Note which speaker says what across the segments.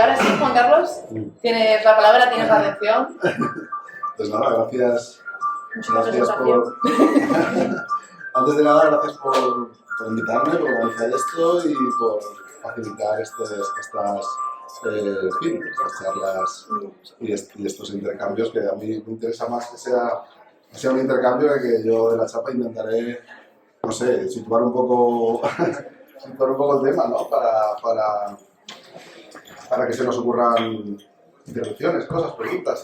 Speaker 1: ahora sí, Juan Carlos, tienes la palabra, tienes la atención.
Speaker 2: Pues nada, gracias.
Speaker 1: Muchísimas
Speaker 2: Gracias por... Antes de nada, gracias por invitarme, por organizar esto y por facilitar estas charlas y estos intercambios, que a mí me interesa más que sea un intercambio, que yo de la chapa intentaré, no sé, situar un poco el tema, ¿no? Para que se nos ocurran intervenciones, cosas, preguntas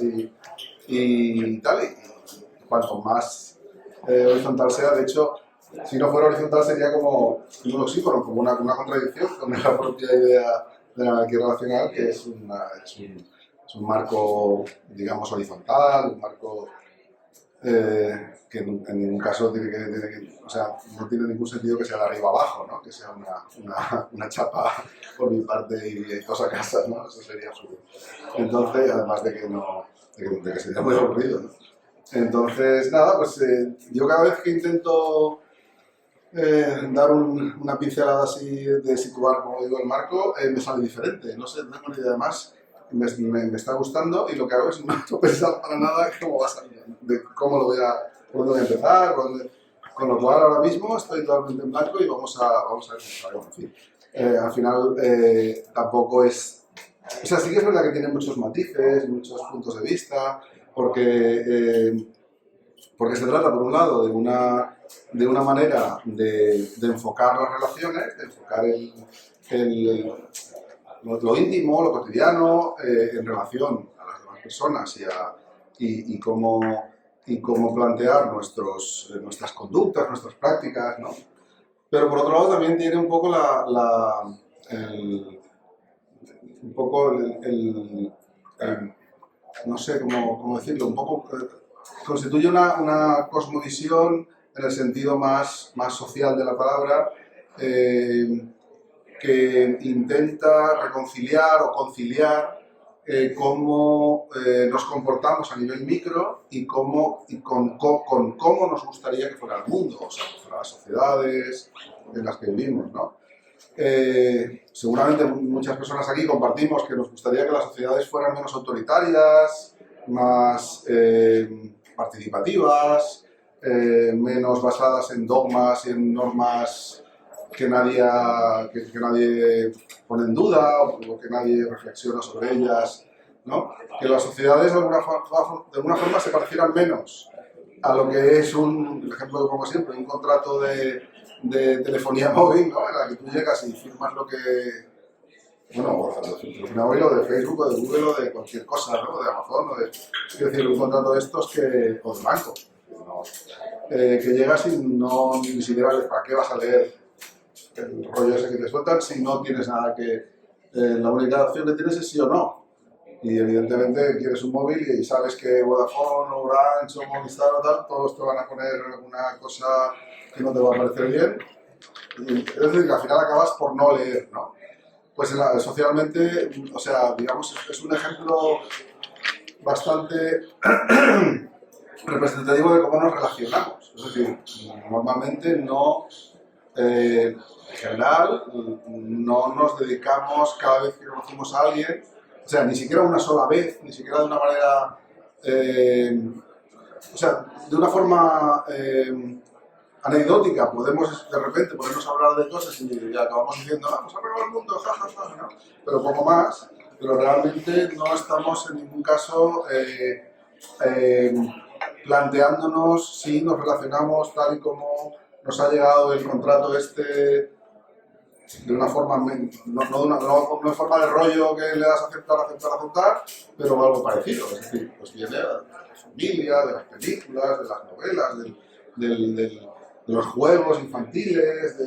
Speaker 2: y tal. Y cuanto más horizontal sea, de hecho, si no fuera horizontal sería como un oxímoron, como una contradicción con la propia idea de la anarquía relacional, que es un marco, digamos, horizontal, un marco que en ningún caso o sea, no tiene ningún sentido que sea de arriba abajo, ¿no? Que sea una chapa por mi parte y cosa a casa, ¿no? Eso sería absurdo. Entonces, además de que sería muy aburrido, ¿no? Entonces, nada, pues yo cada vez que intento dar una pincelada así de situar, como digo, el marco, me sale diferente. No sé, no tengo ni idea más. Me está gustando y lo que hago es no pensar para nada cómo va a salir, de cómo por dónde voy a empezar, con lo cual ahora mismo estoy totalmente en blanco y vamos a ver cómo sale. En fin, al final tampoco es... O sea, sí que es verdad que tiene muchos matices, muchos puntos de vista, porque se trata, por un lado, de una manera de enfocar las relaciones, de enfocar lo íntimo, lo cotidiano, en relación a las demás personas y cómo plantear nuestras conductas, nuestras prácticas, ¿no? Pero por otro lado también tiene un poco no sé cómo decirlo, un poco constituye una cosmovisión en el sentido más social de la palabra, que intenta reconciliar o conciliar cómo nos comportamos a nivel micro y con cómo nos gustaría que fuera el mundo, o sea, que fueran las sociedades en las que vivimos, ¿no? Seguramente muchas personas aquí compartimos que nos gustaría que las sociedades fueran menos autoritarias, más participativas, menos basadas en dogmas y en normas que nadie pone en duda o que nadie reflexiona sobre ellas, ¿no? Que las sociedades de alguna forma se parecieran menos a lo que es el ejemplo que pongo siempre, un contrato de telefonía móvil, ¿no? En la que tú llegas y firmas lo que... Bueno, de telefonía móvil o de Facebook o de Google o de cualquier cosa, ¿no? De Amazon o de... Es decir, un contrato de estos o de banco, ¿no? Que llegas y ni siquiera para qué vas a leer el rollo ese que te sueltan si no tienes nada que... la única opción que tienes es sí o no. Y evidentemente quieres un móvil y sabes que Vodafone, Orange o Movistar o tal, todos te van a poner una cosa que no te va a parecer bien. Es decir, que al final acabas por no leer, ¿no? Pues socialmente, o sea, digamos, es un ejemplo bastante representativo de cómo nos relacionamos. Es decir, normalmente no... en general, no nos dedicamos cada vez que conocemos a alguien, o sea, ni siquiera una sola vez, ni siquiera de una manera, o sea, de una forma anecdótica, de repente ponernos a hablar de cosas y acabamos diciendo, vamos a arreglar el mundo, jajaja, ¿no? Pero poco más, pero realmente no estamos en ningún caso planteándonos si nos relacionamos tal y como nos ha llegado el contrato este de una forma, no una forma de rollo que le das a aceptar, pero algo parecido. Es decir, pues viene de la familia, de las películas, de las novelas, de los juegos infantiles,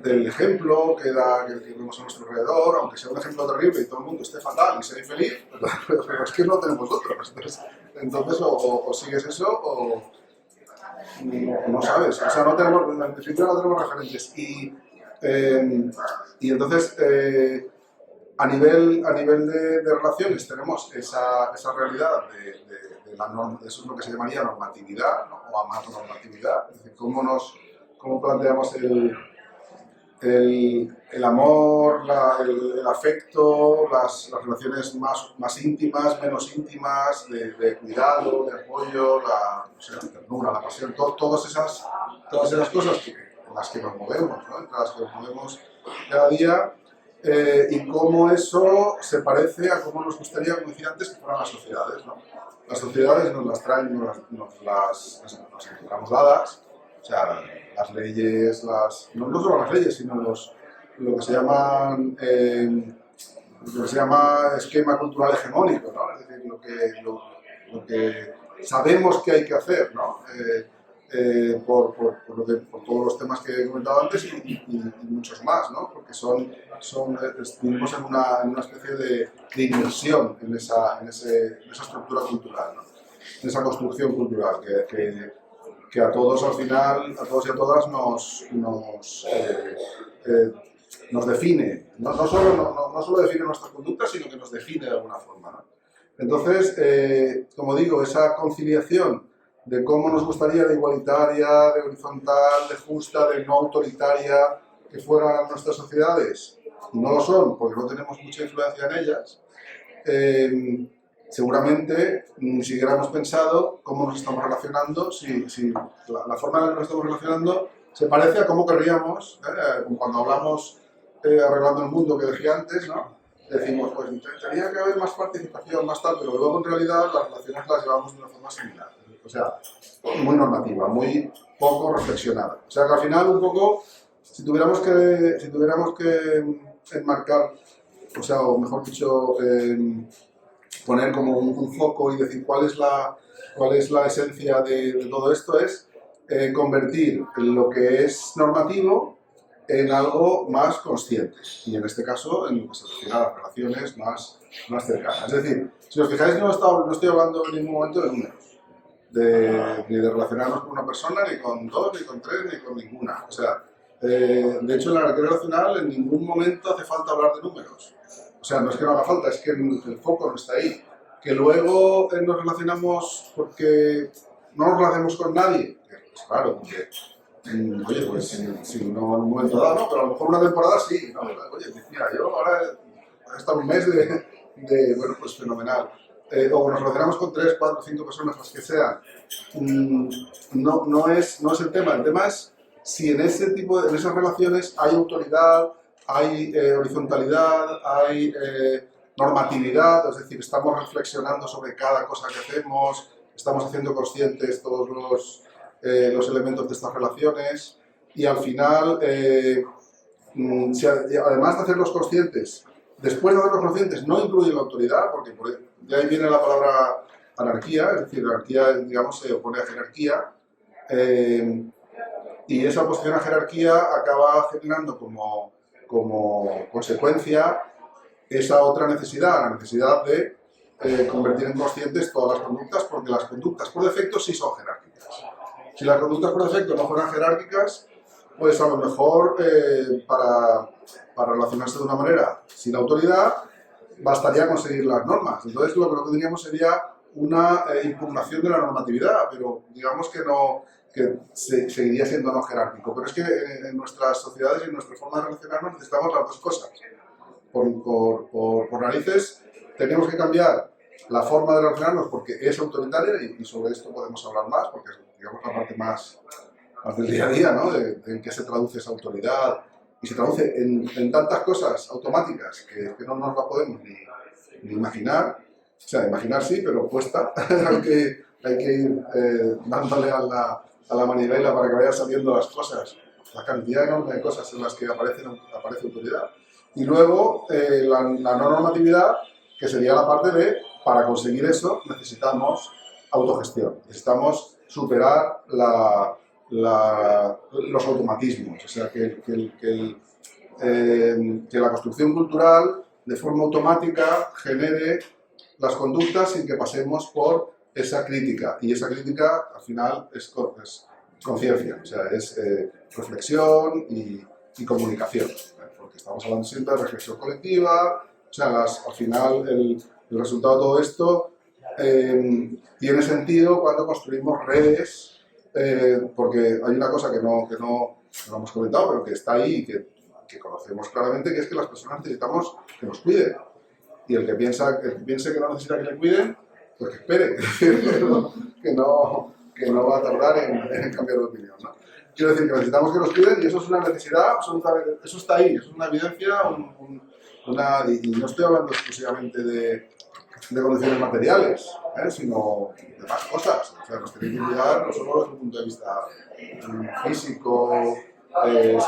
Speaker 2: del ejemplo que vemos a nuestro alrededor, aunque sea un ejemplo terrible y todo el mundo esté fatal y sea infeliz, pero es que no tenemos otros. Entonces o sigues eso o no sabes, o sea, en definitiva no tenemos referentes. Y entonces, a nivel de relaciones, tenemos esa realidad de la norma, eso es lo que se llamaría normatividad, ¿no? O amatonormatividad, es decir, cómo planteamos el amor, el afecto, las relaciones más íntimas, menos íntimas, de cuidado, de apoyo, no sé, la ternura, la pasión, todas esas cosas en las que nos movemos, ¿no? En las que nos movemos cada día, y cómo eso se parece a cómo nos gustaría, como decía antes, que fueran las sociedades, ¿no? Las sociedades nos las traen, nos las encontramos dadas, o sea, las leyes, no solo las leyes, sino lo que se llaman, lo que se llama esquema cultural hegemónico, ¿no? Es decir, lo que sabemos que hay que hacer, ¿no? Por todos los temas que he comentado antes y muchos más, ¿no? Porque vivimos en una especie de inmersión en esa estructura cultural, ¿no? En esa construcción cultural que a todos al final, a todos y a todas nos define. No solo define nuestras conductas, sino que nos define de alguna forma, ¿no? Entonces, como digo, esa conciliación de cómo nos gustaría de igualitaria, de horizontal, de justa, de no autoritaria que fueran nuestras sociedades, y no lo son porque no tenemos mucha influencia en ellas, seguramente ni siquiera hemos pensado cómo nos estamos relacionando, si la forma en la que nos estamos relacionando se parece a cómo querríamos, cuando hablamos arreglando el mundo que decía antes, ¿no? Decimos, pues tenía que haber más participación, más tal, pero luego en realidad las relaciones las llevamos de una forma similar. O sea, muy normativa, muy poco reflexionada. O sea, que al final un poco, si tuviéramos que enmarcar, o sea, o mejor dicho, poner como un foco y decir cuál es la esencia de todo esto, es convertir lo que es normativo en algo más consciente, y en este caso en lo que se refiere a las relaciones más cercanas. Es decir, si os fijáis, no estoy hablando en ningún momento de números, ni de relacionarnos con una persona, ni con dos, ni con tres, ni con ninguna. O sea, de hecho en la anarquía relacional en ningún momento hace falta hablar de números. O sea, no es que no haga falta, es que el foco no está ahí. Que luego nos relacionamos porque no nos relacionamos con nadie, pues claro, porque oye, pues si no en un momento dado, no, pero a lo mejor una temporada sí, ¿no? Oye, mira, yo ahora he estado un mes bueno, pues fenomenal. O nos relacionamos con 3, 4, 5 personas, las que sean. No es el tema es si en esas relaciones hay autoridad, hay horizontalidad, hay normatividad, es decir, estamos reflexionando sobre cada cosa que hacemos, estamos haciendo conscientes todos los elementos de estas relaciones, y al final, además de hacerlos conscientes, después de hacerlos conscientes, no incluye la autoridad, porque de ahí viene la palabra anarquía, es decir, la anarquía, digamos, se opone a jerarquía, y esa oposición a jerarquía acaba generando como consecuencia esa otra necesidad, la necesidad de convertir en conscientes todas las conductas, porque las conductas por defecto sí son jerárquicas. Si las conductas por defecto no fueran jerárquicas, pues a lo mejor para relacionarse de una manera sin autoridad bastaría conseguir las normas. Entonces lo que tendríamos sería una impugnación de la normatividad, pero digamos que seguiría siendo no jerárquico. Pero es que en nuestras sociedades y en nuestra forma de relacionarnos necesitamos las dos cosas. Por narices tenemos que cambiar la forma de relacionarnos porque es autoritaria, y sobre esto podemos hablar más, porque es, digamos, la parte más del día a día, ¿no? En qué se traduce esa autoridad, y se traduce en tantas cosas automáticas que no nos la podemos ni imaginar. O sea, imaginar sí, pero cuesta. hay que ir dándole a la manivela para que vayan saliendo las cosas, la cantidad enorme de cosas en las que aparece autoridad. Y luego la no normatividad, que sería la parte de, para conseguir eso necesitamos autogestión, necesitamos superar los automatismos, o sea, que la construcción cultural de forma automática genere las conductas sin que pasemos por esa crítica, y esa crítica al final es conciencia, o sea, es reflexión y comunicación, porque estamos hablando siempre de reflexión colectiva, o sea, al final el resultado de todo esto tiene sentido cuando construimos redes, porque hay una cosa que no hemos comentado, pero que está ahí, que que conocemos claramente, que es que las personas necesitamos que nos cuiden. Y el que piense que no necesita que le cuiden, pues que espere, que no va a tardar en cambiar de opinión, ¿no? Quiero decir que necesitamos que nos cuiden y eso es una necesidad absolutamente, eso está ahí, eso es una evidencia, y no estoy hablando exclusivamente de condiciones materiales, sino de más cosas. O sea, nos tenemos que cuidar no solo desde el punto de vista físico,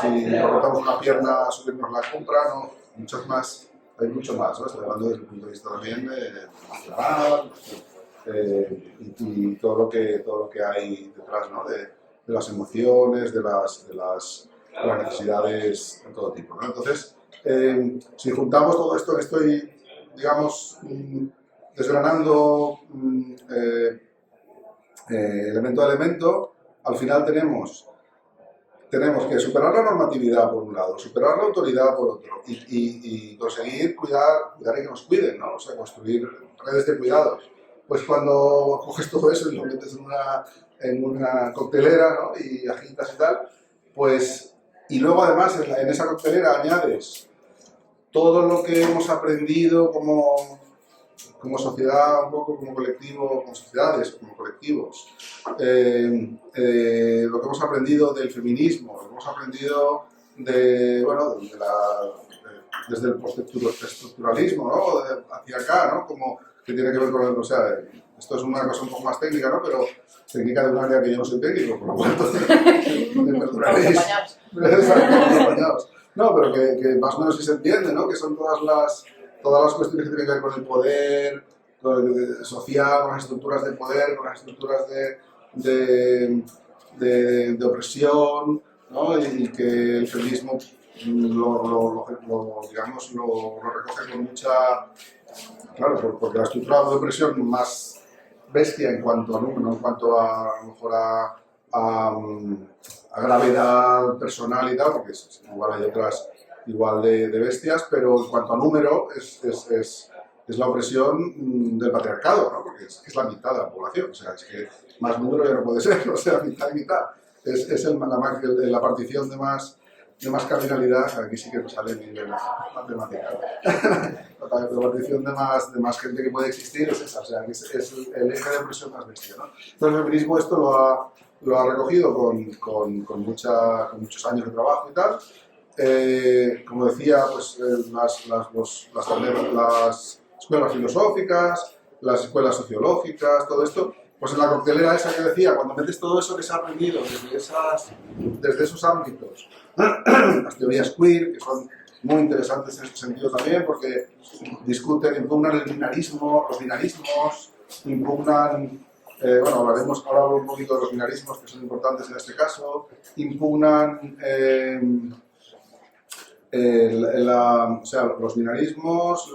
Speaker 2: si nos cortamos una pierna, subirnos la compra, no, muchas más, hay mucho más, ¿no? Estoy hablando desde el punto de vista también emocional, y todo lo que hay detrás, ¿no? De las emociones, de las necesidades de todo tipo, ¿no? Entonces, si juntamos todo esto que estoy, digamos, desgranando elemento a elemento, al final tenemos que superar la normatividad por un lado, superar la autoridad por otro y conseguir cuidar y que nos cuiden, ¿no? O sea, construir redes de cuidados. Pues cuando coges todo eso y lo metes en una coctelera, ¿no? Y agitas y tal, pues, y luego además en esa coctelera añades todo lo que hemos aprendido como sociedad, un poco como colectivo, como sociedades, como colectivos, lo que hemos aprendido del feminismo, lo que hemos aprendido desde el postestructuralismo, ¿no? Hacia acá, ¿no? Como que tiene que ver con, o sea, esto es una cosa un poco más técnica, ¿no? Pero técnica de un área que yo no soy técnico, por lo cual me perdonaréis. No, pero que más o menos sí se entiende, ¿no? Que son todas las cuestiones que tienen que ver con el poder social, con las estructuras de poder, con las estructuras de opresión, ¿no? Y que el feminismo lo recoge con mucha... Claro, porque la estructura de opresión más bestia en cuanto a número, en cuanto a lo mejor a gravedad personal y tal, porque igual hay otras igual de bestias, pero en cuanto a número es la opresión del patriarcado, ¿no? Porque es la mitad de la población, o sea, es que más número ya no puede ser, o sea, mitad y mitad. Es la partición de más cardinalidad, aquí sí que nos sale nivel matemática. La partición de más gente que puede existir es esa, o sea, que es el eje de opresión más bestia, ¿no? Entonces el feminismo esto lo ha recogido con muchos años de trabajo y tal. Como decía, pues las escuelas filosóficas, las escuelas sociológicas, todo esto, pues en la coctelera esa que decía, cuando metes todo eso que se ha aprendido desde esos ámbitos, las teorías queer, que son muy interesantes en ese sentido también, porque impugnan el binarismo, los binarismos, impugnan, ahora hablo un poquito de los binarismos que son importantes en este caso, impugnan los binarismos,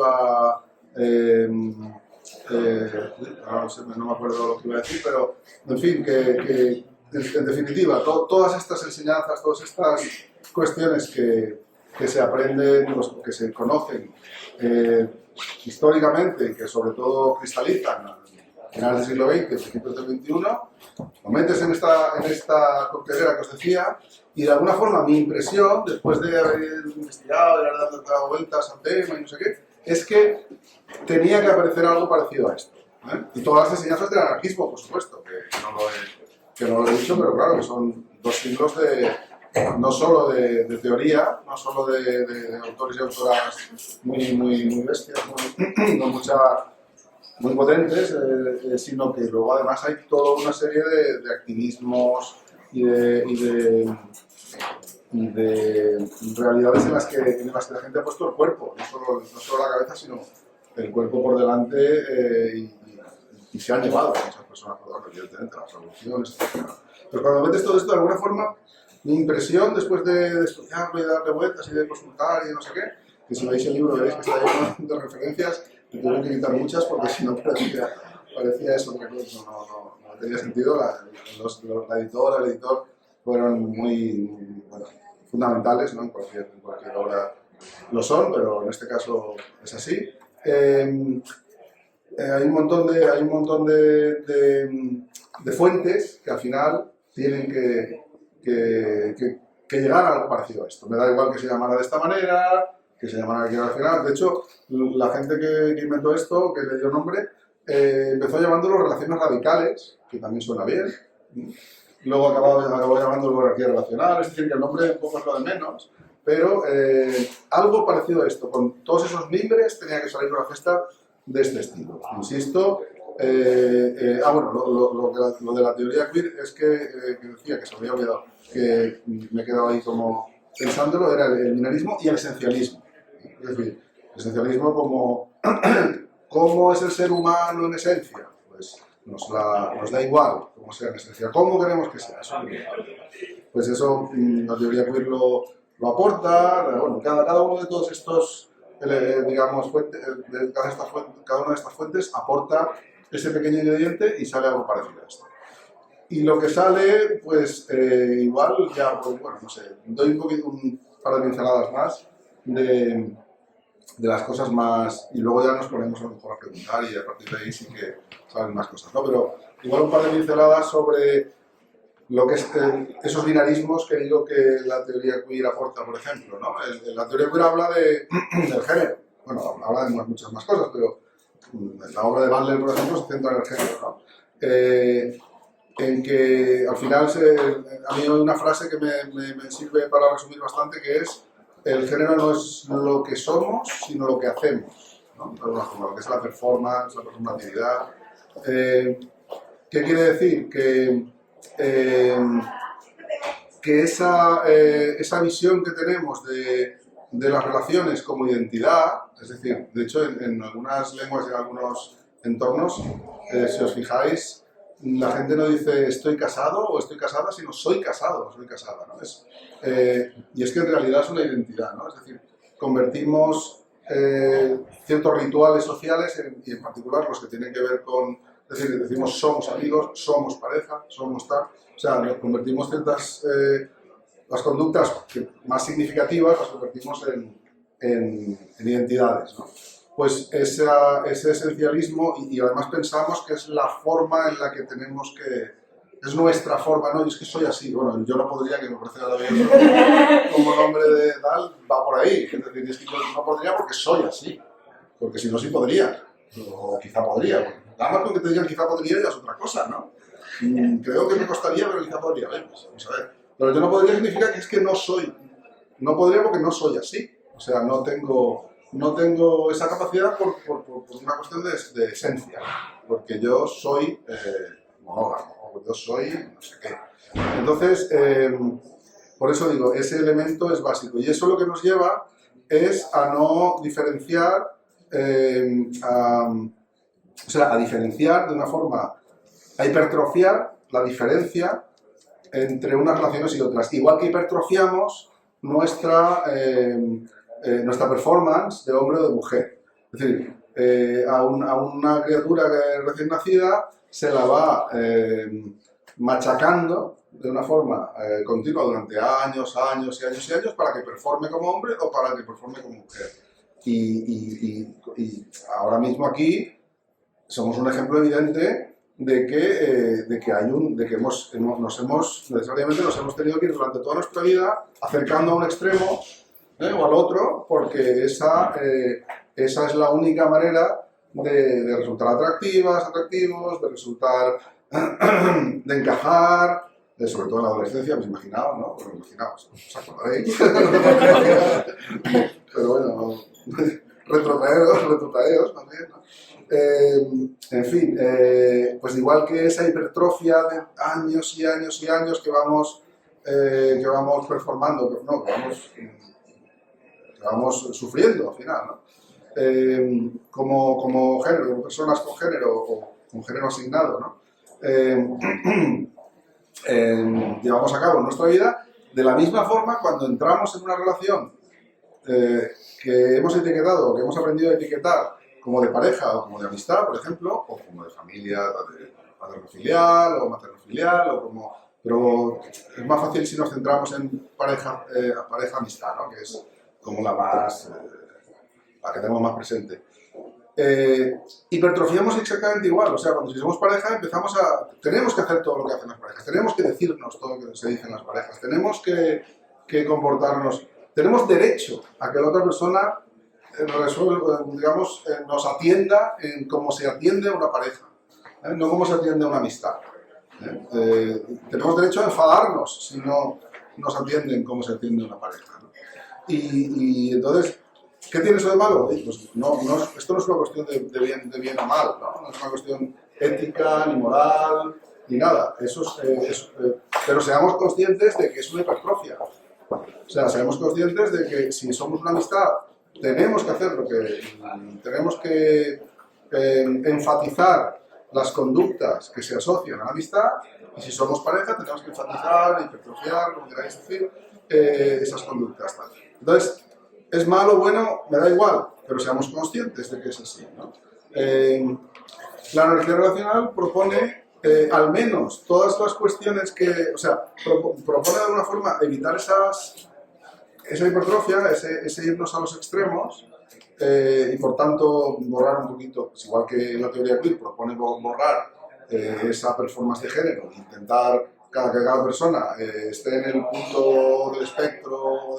Speaker 2: no me acuerdo lo que iba a decir, pero en fin, que en definitiva, todas estas enseñanzas, todas estas cuestiones que se aprenden, que se conocen históricamente, que sobre todo cristalizan a finales del siglo XX, principios del XXI, lo metes en esta coctelera que os decía, y de alguna forma mi impresión, después de haber investigado, de haber dado vueltas al tema y no sé qué, es que tenía que aparecer algo parecido a esto, ¿eh? Y todas las enseñanzas del anarquismo, por supuesto, que no lo he dicho, pero claro, que son 2 siglos no solo de teoría, no solo de autores y autoras muy bestias, muy potentes, sino que luego además hay toda una serie de activismos y de realidades en las que la gente ha puesto el cuerpo, no solo la cabeza, sino el cuerpo por delante, y se han llevado a muchas personas por delante, evidentemente, las revoluciones, etc. Pero cuando metes todo esto, de alguna forma, mi impresión después de estudiarlo y de darle vueltas y de consultar y de no sé qué, que si veis el libro veréis que está lleno de referencias, y tuve que quitar muchas porque si no parecía eso, otra cosa, no tenía sentido. La editora, el editor fueron muy fundamentales, ¿no? En cualquier obra lo son, pero en este caso es así. Hay un montón de fuentes que al final tienen que que llegara a algo parecido a esto. Me da igual que se llamara de esta manera, que se llamara equiracional. De hecho, la gente que inventó esto, que le dio nombre, empezó llamándolo relaciones radicales, que también suena bien. Luego acabó llamándolo energía relacional, es decir, que el nombre un poco es lo de menos. Pero algo parecido a esto, con todos esos mimbres tenía que salir una fiesta de este estilo. Insisto, bueno, lo de la teoría queer es que decía que se me había olvidado, que me he quedado ahí como pensándolo, era el binarismo y el esencialismo. Es decir, el esencialismo como ¿cómo es el ser humano en esencia? Pues nos da igual cómo sea en esencia. ¿Cómo queremos que sea? Pues eso la teoría queer lo aporta. Bueno, cada uno de todos estos, digamos, cada una de estas fuentes aporta ese pequeño ingrediente y sale algo parecido a esto. Y lo que sale, pues igual ya, pues, bueno, no sé, doy un par de pinceladas más de las cosas más, y luego ya nos ponemos a lo mejor a preguntar y a partir de ahí sí que salen más cosas, ¿no? Pero igual un par de pinceladas sobre lo que es esos binarismos que digo que la teoría queer aporta, por ejemplo, ¿no? La teoría queer habla del género, bueno, habla de muchas más cosas, pero la obra de Butler, por ejemplo, se centra en el género, ¿no? En que al final a mí hay una frase que me sirve para resumir bastante, que es: el género no es lo que somos, sino lo que hacemos, ¿no? Lo que es la performance, la performatividad. ¿Qué quiere decir? Que esa visión que tenemos de las relaciones como identidad, es decir, de hecho en algunas lenguas y en algunos entornos, si os fijáis, la gente no dice estoy casado o estoy casada, sino soy casado o soy casada, ¿no? Y es que en realidad es una identidad, ¿no? Es decir, convertimos ciertos rituales sociales, y en particular los que tienen que ver con, es decir, decimos somos amigos, somos pareja, somos tal, o sea, convertimos ciertas, las conductas más significativas las convertimos en identidades, ¿no? Pues ese esencialismo, y además pensamos que es la forma en la que tenemos que, es nuestra forma, ¿no? Y es que soy así, bueno, yo no podría, que me parece maravilloso, como nombre de tal, va por ahí, es decir, es que yo no podría porque soy así, porque si no sí podría, o quizá podría, nada más con que te digan quizá podría ya es otra cosa, ¿no? Creo que me costaría, pero quizá podría, vamos a ver. Pero yo no podría significa que es que no soy, no podría porque no soy así, o sea, no tengo esa capacidad por una cuestión de esencia, porque yo soy monógamo, o yo soy no sé qué. Entonces, por eso digo, ese elemento es básico, y eso lo que nos lleva es a no diferenciar, a diferenciar de una forma, a hipertrofiar la diferencia entre unas relaciones y otras, igual que hipertrofiamos nuestra performance de hombre o de mujer. Es decir, a una criatura recién nacida se la va machacando de una forma continua durante años para que performe como hombre o para que performe como mujer. Y ahora mismo aquí somos un ejemplo evidente de que necesariamente nos hemos tenido que ir durante toda nuestra vida acercando a un extremo o al otro, porque esa es la única manera de resultar atractivos, de resultar, de encajar, sobre todo en la adolescencia, pues imaginaos, ¿no? Bueno, imaginaos, os acordaréis. Pero bueno, retrotraeros más bien, ¿no? En fin, pues igual que esa hipertrofia de años y años y años que vamos performando, no, que vamos sufriendo al final, ¿no? Como género, como personas con género o con género asignado, ¿no? Llevamos a cabo en nuestra vida de la misma forma cuando entramos en una relación que hemos etiquetado, que hemos aprendido a etiquetar como de pareja o como de amistad, por ejemplo, o como de familia paternofilial o maternofilial, pero es más fácil si nos centramos en pareja-amistad, ¿no? Que es como la que tenemos más presente. Hipertrofiamos exactamente igual, o sea, cuando si somos pareja tenemos que hacer todo lo que hacen las parejas, tenemos que decirnos todo lo que se dicen las parejas, tenemos que que comportarnos. Tenemos derecho a que la otra persona resuelva, digamos, nos atienda en cómo se atiende a una pareja, no cómo se atiende a una amistad. Tenemos derecho a enfadarnos si no nos atienden como se atiende a una pareja, ¿no? Y entonces, ¿qué tiene eso de malo? Pues esto no es una cuestión de bien o mal, ¿no? No es una cuestión ética, ni moral, ni nada. Pero seamos conscientes de que es una hipertrofia. O sea, seamos conscientes de que si somos una amistad, tenemos que hacer tenemos que enfatizar las conductas que se asocian a la amistad, y si somos pareja tenemos que enfatizar, hipertrofiar, como queráis decir, esas conductas. Entonces, ¿es malo o bueno? Me da igual, pero seamos conscientes de que es así, ¿no? La analogía relacional propone al menos todas las cuestiones o sea, propone de alguna forma evitar esa hipertrofia, ese irnos a los extremos, y por tanto borrar un poquito, pues igual que la teoría queer propone borrar esa performance de género, intentar que cada persona esté en el punto del espectro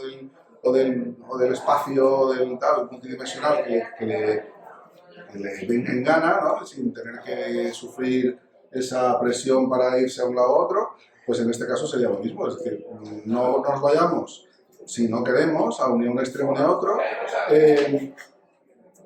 Speaker 2: o del espacio del multidimensional que le venga en gana, ¿no? Sin tener que sufrir esa presión para irse a un lado u otro, pues en este caso sería lo mismo, es decir, no nos vayamos, si no queremos, a un extremo ni a otro,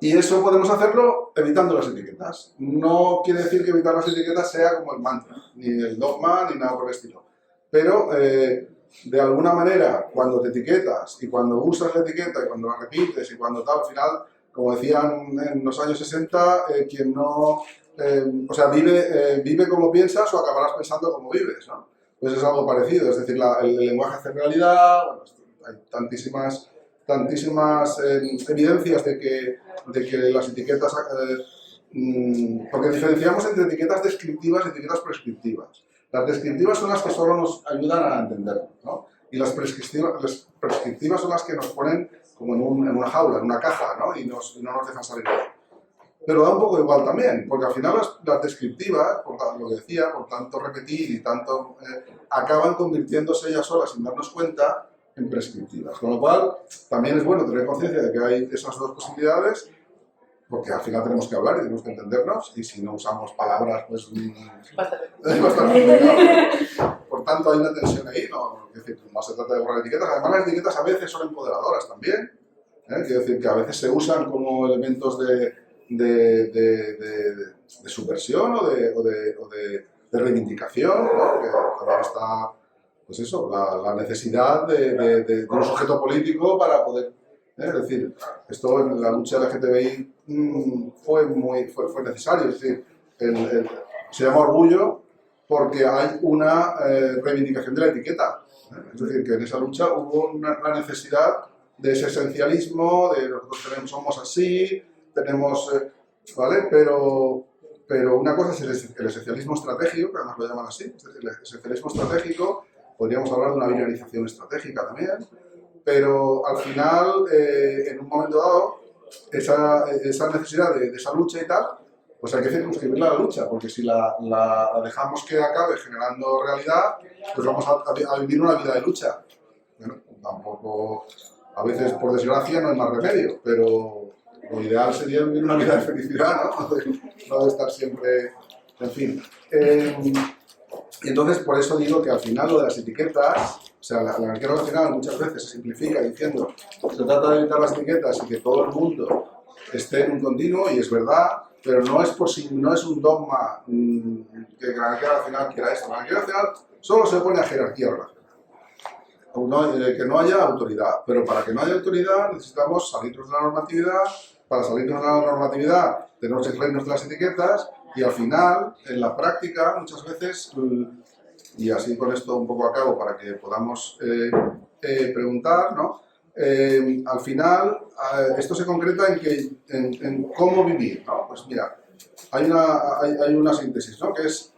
Speaker 2: y eso podemos hacerlo evitando las etiquetas. No quiere decir que evitar las etiquetas sea como el mantra, ni el dogma, ni nada por el estilo, pero de alguna manera, cuando te etiquetas y cuando usas la etiqueta y cuando la repites y cuando tal, al final, como decían en los años 60, quien no, o sea, vive como piensas o acabarás pensando como vives, ¿no? Pues es algo parecido, es decir, el lenguaje hace realidad, bueno, hay tantísimas evidencias de que las etiquetas, porque diferenciamos entre etiquetas descriptivas y etiquetas prescriptivas. Las descriptivas son las que solo nos ayudan a entenderlo, ¿no? Y las prescriptivas son las que nos ponen como en una jaula, en una caja, ¿no? Y no nos dejan salir de ahí. Pero da un poco igual también, porque al final las descriptivas, por lo que decía, por tanto repetir y tanto, acaban convirtiéndose ellas solas sin darnos cuenta en prescriptivas. Con lo cual, también es bueno tener conciencia de que hay esas dos posibilidades, porque al final tenemos que hablar y tenemos que entendernos, y si no usamos palabras, pues es bastante complicado. Por tanto, hay una tensión ahí, es decir, no se trata de borrar etiquetas. Además, las etiquetas a veces son empoderadoras también. Quiero decir que a veces se usan como elementos de subversión o de reivindicación, ¿no? Que también está, pues eso, la necesidad de un sujeto político para poder. Es decir, esto en la lucha LGTBI fue necesario. Es decir, se llama orgullo porque hay una reivindicación de la etiqueta. Es decir, que en esa lucha hubo una necesidad de ese esencialismo, de nosotros somos así, tenemos, ¿vale? Pero una cosa es el esencialismo estratégico, que además lo llaman así, es decir, el esencialismo estratégico, podríamos hablar de una binarización estratégica también, pero al final, en un momento dado, esa necesidad de esa lucha y tal, pues hay que circunscribirla a la lucha, porque si la dejamos que acabe generando realidad, pues vamos a vivir una vida de lucha. Bueno, tampoco, a veces por desgracia no hay más remedio, pero lo ideal sería vivir una vida de felicidad, ¿no? No de estar siempre, en fin. Y entonces por eso digo que al final lo de las etiquetas, o sea, la anarquía relacional muchas veces se simplifica diciendo que se trata de evitar las etiquetas y que todo el mundo esté en un continuo, y es verdad, pero no es un dogma que la anarquía relacional quiera esto. La anarquía relacional solo se opone a jerarquía relacional, que no haya autoridad, pero para que no haya autoridad necesitamos salirnos de la normatividad. Para salirnos de la normatividad tenemos que salirnos de las etiquetas, y al final, en la práctica, muchas veces, y así con esto un poco acabo para que podamos preguntar, ¿no? Al final, esto se concreta en cómo vivir, ¿no? Pues mira, hay una síntesis, ¿no? Que es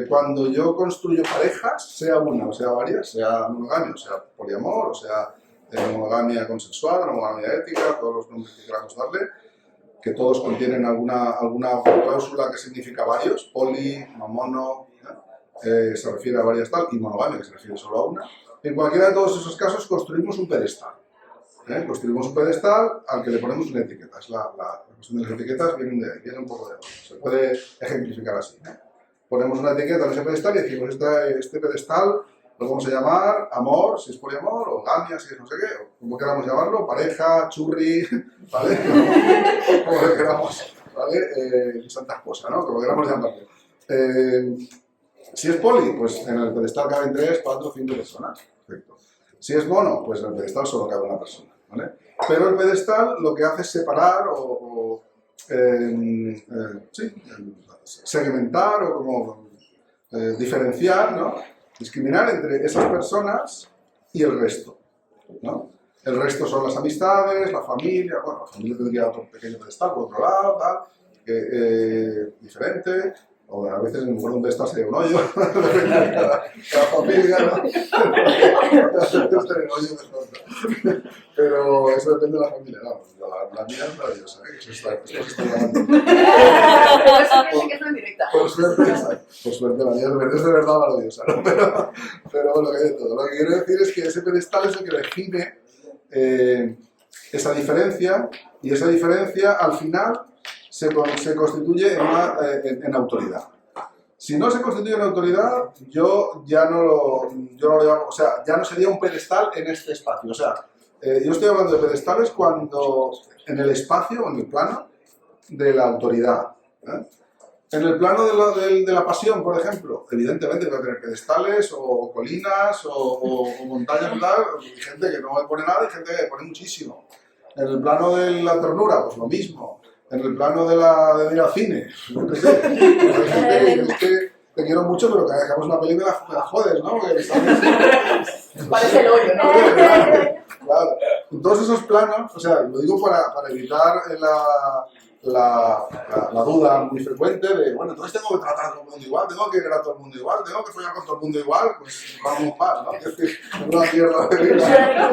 Speaker 2: cuando yo construyo parejas, sea una o sea varias, sea monogamia o sea poliamor, o sea monogamia consensual, monogamia ética, todos los nombres que queramos darle, que todos contienen alguna cláusula que significa varios, poli, no mono, se refiere a varias tal, y monogamia, que se refiere solo a una. En cualquiera de todos esos casos construimos un pedestal. Construimos un pedestal al que le ponemos una etiqueta. La cuestión de las etiquetas viene de ahí, viene un poco de ahí. Se puede ejemplificar así. Ponemos una etiqueta en ese pedestal y decimos, este pedestal lo vamos a llamar amor, si es poliamor, o gamia, si es no sé qué, o como queramos llamarlo, pareja, churri, ¿vale? Como le queramos, ¿vale? Y tantas cosas, ¿no? Como queramos llamarlo. Si es poli, pues en el pedestal caben 3, 4, 5 personas. Perfecto. Si es mono, pues en el pedestal solo cabe una persona, ¿vale? Pero el pedestal lo que hace es separar segmentar o como diferenciar, ¿no? Discriminar entre esas personas y el resto, ¿no? El resto son las amistades, la familia, bueno, la familia tendría otro pequeño pedestal por otro lado, tal, diferente, o a veces en lugar de un pedestal sería un hoyo, cada familia, ¿no? Pero eso depende de la familia, no, la mía es maravillosa, ¿eh? Esto se está grabando.
Speaker 1: Eso que es muy directa.
Speaker 2: Por suerte, la mía es de verdad maravillosa, ¿no? Pero bueno, que hay de todo. Lo que quiero decir es que ese pedestal es el que define esa diferencia, y esa diferencia al final se constituye en autoridad. Si no se constituye en autoridad, yo no lo llamo, o sea, ya no sería un pedestal en este espacio. O sea, yo estoy hablando de pedestales cuando en el espacio o en el plano de la autoridad. En el plano de la pasión, por ejemplo, evidentemente va a tener pedestales o colinas o montañas y tal, y gente que no me pone nada y gente que me pone muchísimo. En el plano de la ternura, pues lo mismo. En el plano de ir al cine, no sé, hay gente que es que te quiero mucho, pero cada vez que hagamos una peli me la jodes, ¿no?
Speaker 1: Parece el hoyo, ¿no?
Speaker 2: Claro. En todos esos planos, o sea, lo digo para evitar la duda muy frecuente de, bueno, entonces tengo que tratar a todo el mundo igual, tengo que querer a todo el mundo igual, tengo que follar con todo el mundo igual, pues vamos mal, ¿no? Es decir, una mierda de vida.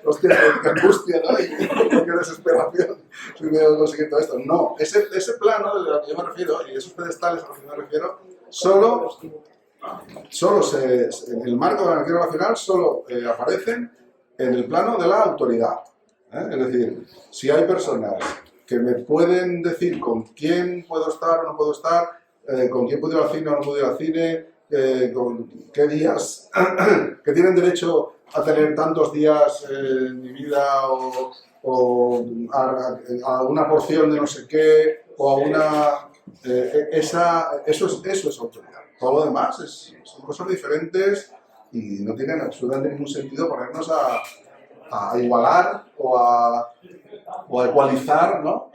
Speaker 2: Hostia, qué angustia, ¿no? Y qué desesperación si veo conseguir todo esto. No, ese plano al que yo me refiero, y esos pedestales a los que yo me refiero, solo en el marco de la energía relacional, solo aparecen en el plano de la autoridad. Es decir, si hay personas que me pueden decir con quién puedo estar o no puedo estar, con quién puedo ir al cine o no puedo ir al cine, con qué días, que tienen derecho a tener tantos días en mi vida o a una porción de no sé qué, o a una... eso es autoridad. Todo lo demás son cosas diferentes y no tienen absolutamente ningún sentido ponernos a igualar o a ecualizar, ¿no?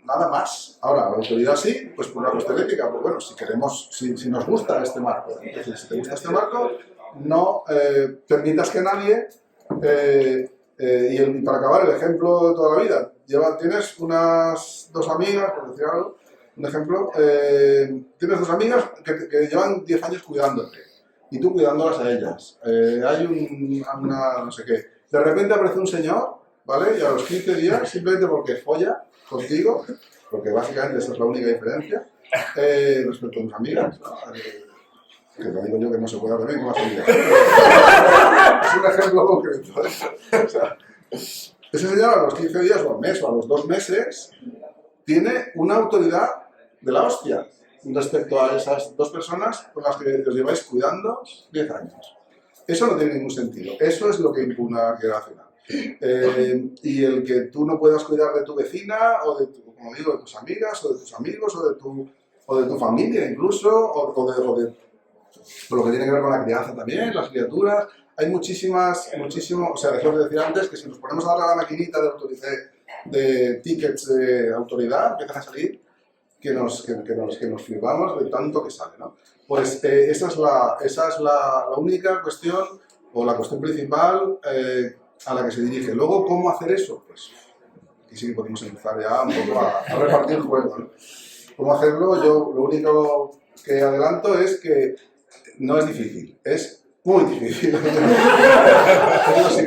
Speaker 2: Nada más. Ahora, la autoridad sí, pues por una cuestión ética, pues bueno, si queremos, si nos gusta este marco, es decir, si te gusta este marco, no permitas que nadie, y para acabar el ejemplo de toda la vida, tienes unas dos amigas, por decir algo, un ejemplo, tienes dos amigas que llevan 10 años cuidándote y tú cuidándolas a ellas. Hay una no sé qué. De repente aparece un señor, ¿vale? Y a los 15 días, simplemente porque folla contigo, porque básicamente esa es la única diferencia, respecto a tus amigas, ¿no? Que te digo yo que no se puede hacer bien con las amigas. Es un ejemplo concreto. O sea, ese señor a los 15 días o al mes o a los 2 meses tiene una autoridad de la hostia respecto a esas dos personas con las que os lleváis cuidando 10 años. Eso no tiene ningún sentido. Eso es lo que impugna la energía racional. Y el que tú no puedas cuidar de tu vecina o de como digo, de tus amigas o de tus amigos o de tu familia incluso o de lo que tiene que ver con la crianza también, las criaturas. Hay muchísimo, o sea, dejemos de decir antes que si nos ponemos a darle a la maquinita de tickets de autoridad, empiezan a salir que nos flipamos de tanto que sale, ¿no? Pues esa es la única cuestión o la cuestión principal a la que se dirige. Luego, ¿cómo hacer eso? Pues aquí sí que podemos empezar ya un poco a repartir el juego, ¿no? ¿Cómo hacerlo? Yo lo único que adelanto es que no es difícil, es muy difícil.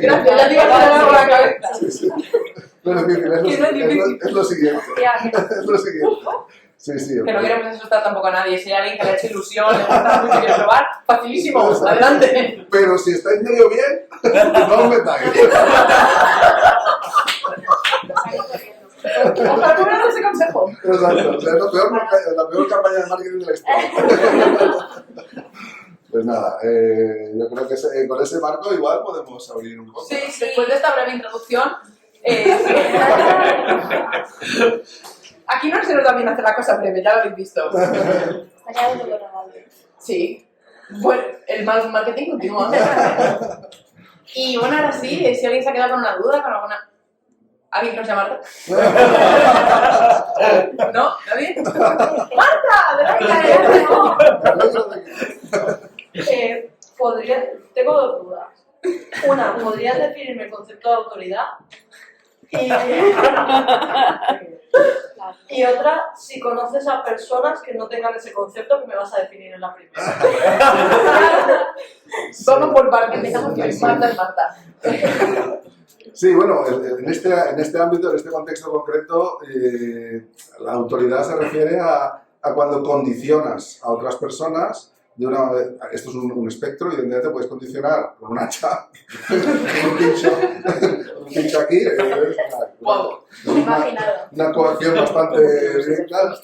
Speaker 1: Gracias, ya te iba a poner algo en la cabeza.
Speaker 2: Sí. No es difícil, es lo siguiente. Es lo siguiente. Sí, sí.
Speaker 1: Que no queremos asustar tampoco a nadie. Si hay alguien que le ha hecho ilusión, le gusta mucho y quiere probar, facilísimo, adelante.
Speaker 2: Pero si estáis medio bien, no os metáis.
Speaker 1: Ojalá no me das ese consejo.
Speaker 2: Exacto, o sea, es la peor campaña de marketing de la historia. Pues nada, yo creo que con ese marco igual podemos abrir un poco.
Speaker 1: Sí, después de esta breve introducción, aquí no se nos da bien hacer la cosa breve, ya lo habéis visto. Sí. Bueno, el mal marketing continúa. Y bueno, ahora sí, si alguien se ha quedado con una duda, con alguna... ¿Alguien que nos llama Marta? ¿No? ¿Nadie? ¡Marta!
Speaker 3: Tengo dos dudas. Una, ¿podrías definirme el concepto de autoridad? Y otra, si conoces a personas que no tengan ese concepto que me vas a definir en la primera.
Speaker 1: Vamos por parte, empezamos que Marta es Marta.
Speaker 2: Sí, bueno, en este ámbito, en este contexto concreto, la autoridad se refiere a cuando condicionas a otras personas de una... Esto es un espectro, y evidentemente puedes condicionar con un hacha, un pincho aquí, una coacción bastante directa,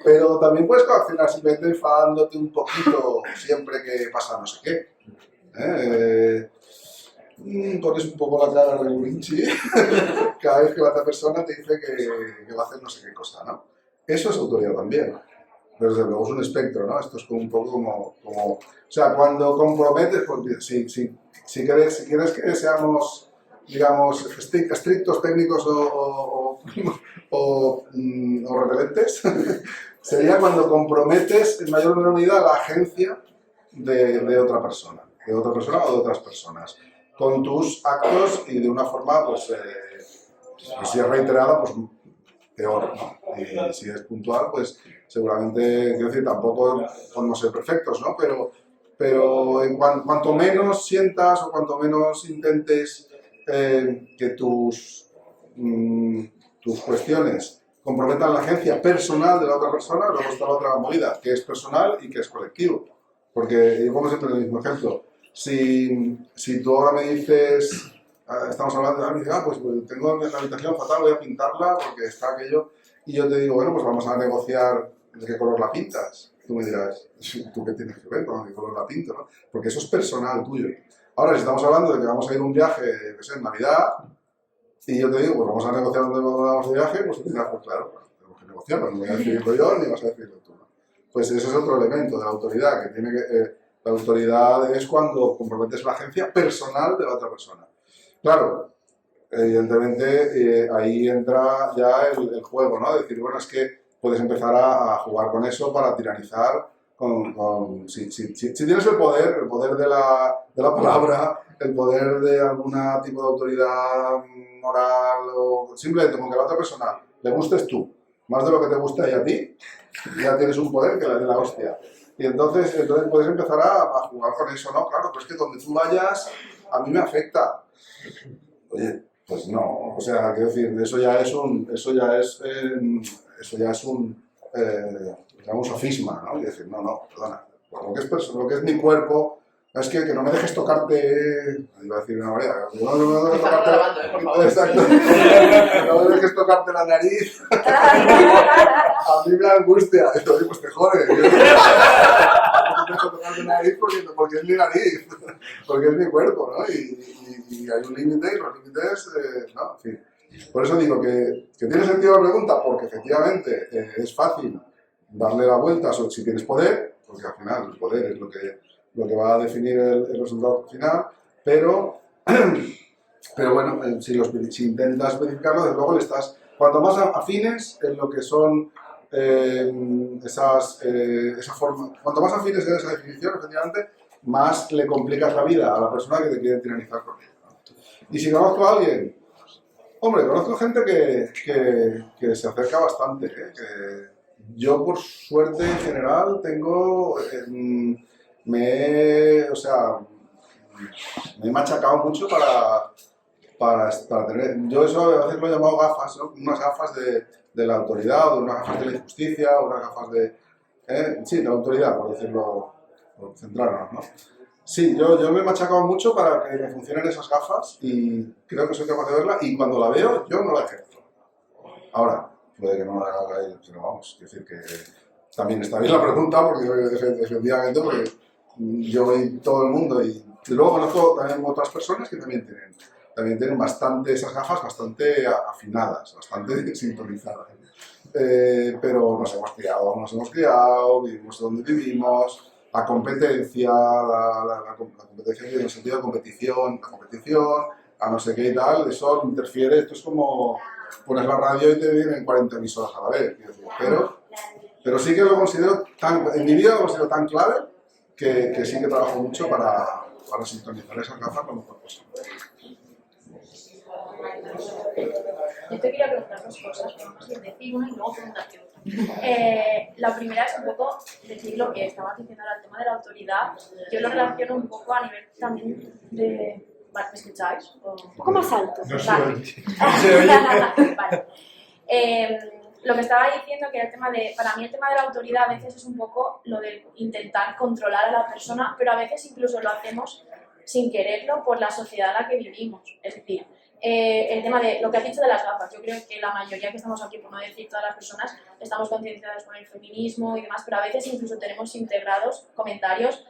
Speaker 2: pero también puedes coaccionar simplemente enfadándote un poquito siempre que pasa no sé qué. Pones un poco la cara de Vinci cada vez que la otra persona te dice que va a hacer no sé qué cosa, ¿no? Eso es autoridad también. Pero desde luego es un espectro, ¿no? Esto es como un poco como o sea, cuando comprometes, porque si quieres que seamos, digamos, estrictos, técnicos o repelentes, sería cuando comprometes en mayor o menor medida la agencia de otra persona o de otras personas, con tus actos y de una forma, pues, si es reiterada, pues peor, ¿no? Y si es puntual, pues seguramente, quiero decir, tampoco podemos ser perfectos, ¿no? Pero cuanto menos sientas o cuanto menos intentes que tus cuestiones comprometan la agencia personal de la otra persona, luego está la otra movida, que es personal y que es colectivo. Porque yo pongo siempre el mismo ejemplo. Si tú ahora me dices, estamos hablando de algo, pues tengo la habitación fatal, voy a pintarla porque está aquello, y yo te digo, bueno, pues vamos a negociar de qué color la pintas. Tú me dirás, ¿tú qué tienes que ver con qué color la pinto, no? Porque eso es personal tuyo. Ahora, si estamos hablando de que vamos a ir a un viaje, que sé, en Navidad, y yo te digo, pues vamos a negociar dónde vamos de viaje, pues tú dirás, pues claro, tenemos que negociarlo, no voy a decidirlo yo ni vas a decidirlo tú, ¿no? Pues ese es otro elemento de la autoridad, que tiene que... La autoridad es cuando comprometes la agencia personal de la otra persona. Claro, evidentemente ahí entra ya el juego, ¿no? Decir, bueno, es que puedes empezar a jugar con eso para tiranizar. Si tienes el poder de la palabra, el poder de algún tipo de autoridad moral, o simplemente como que a la otra persona le gustes tú, más de lo que te guste a ti, ya tienes un poder que le dé la hostia. Y entonces puedes empezar a jugar con eso, ¿no? Claro, pero es que donde tú vayas, a mí me afecta. Oye, pues no, o sea, quiero decir, eso ya es un digamos, sofisma, ¿no? Y decir, no, perdona, lo que es mi cuerpo, es que no me dejes tocarte, iba a decir una manera, no me dejes tocarte, exacto, no me dejes tocarte la nariz, a mí me angustia, entonces pues te jode, no me dejo tocarte la nariz porque es mi nariz, porque es mi cuerpo, ¿no? Y hay un límite y los límites, no, en fin. Por eso digo que tiene sentido la pregunta, porque efectivamente es fácil darle la vuelta si tienes poder, porque al final el poder es lo que va a definir el resultado final, pero bueno, si intentas especificarlo, desde luego le estás, cuanto más afines en lo que son esa forma, cuanto más afines en esa definición, efectivamente, más le complicas la vida a la persona que te quiere tiranizar con ella, ¿no? Y si conozco a alguien, hombre, conozco gente que se acerca bastante, ¿eh? Que yo, por suerte, en general, tengo... me he machacado mucho para tener... Yo eso a veces lo he llamado gafas, ¿no? Unas gafas de la autoridad, o unas gafas de la injusticia, unas gafas de... sí, de la autoridad, por decirlo, por centrarnos, ¿no? Sí, yo me he machacado mucho para que me funcionen esas gafas y creo que soy capaz de verla y cuando la veo yo no la ejerzo. Ahora, puede que no la haga, pero vamos, quiero decir que también está bien la pregunta porque efectivamente porque yo y todo el mundo y luego conozco también otras personas que también tienen bastante esas gafas bastante afinadas, bastante sintonizadas. Pero nos hemos criado, vivimos donde vivimos. La competencia, la competencia en el sentido de competición, a no sé qué y tal, eso interfiere, esto es como pones la radio y te vienen 40 emisoras a la vez, pero sí que lo considero en mi vida lo considero tan clave que sí que trabajo mucho para sintonizar esas gafas lo mejor posible.
Speaker 4: Yo te quería preguntar dos cosas, vamos a decir una y luego preguntarte otra. La primera es un poco decir lo que estabas diciendo ahora, el tema de la autoridad. Yo lo relaciono un poco a nivel también de... ¿Me escucháis? Un poco más alto.
Speaker 2: No
Speaker 4: vale.
Speaker 2: se oye.
Speaker 4: Vale. Lo que estaba diciendo que el tema de... Para mí el tema de la autoridad a veces es un poco lo de intentar controlar a la persona, pero a veces incluso lo hacemos sin quererlo por la sociedad en la que vivimos. Es decir, el tema de lo que has dicho de las gafas, yo creo que la mayoría que estamos aquí, por no decir todas las personas, estamos concienciadas con el feminismo y demás, pero a veces incluso tenemos integrados comentarios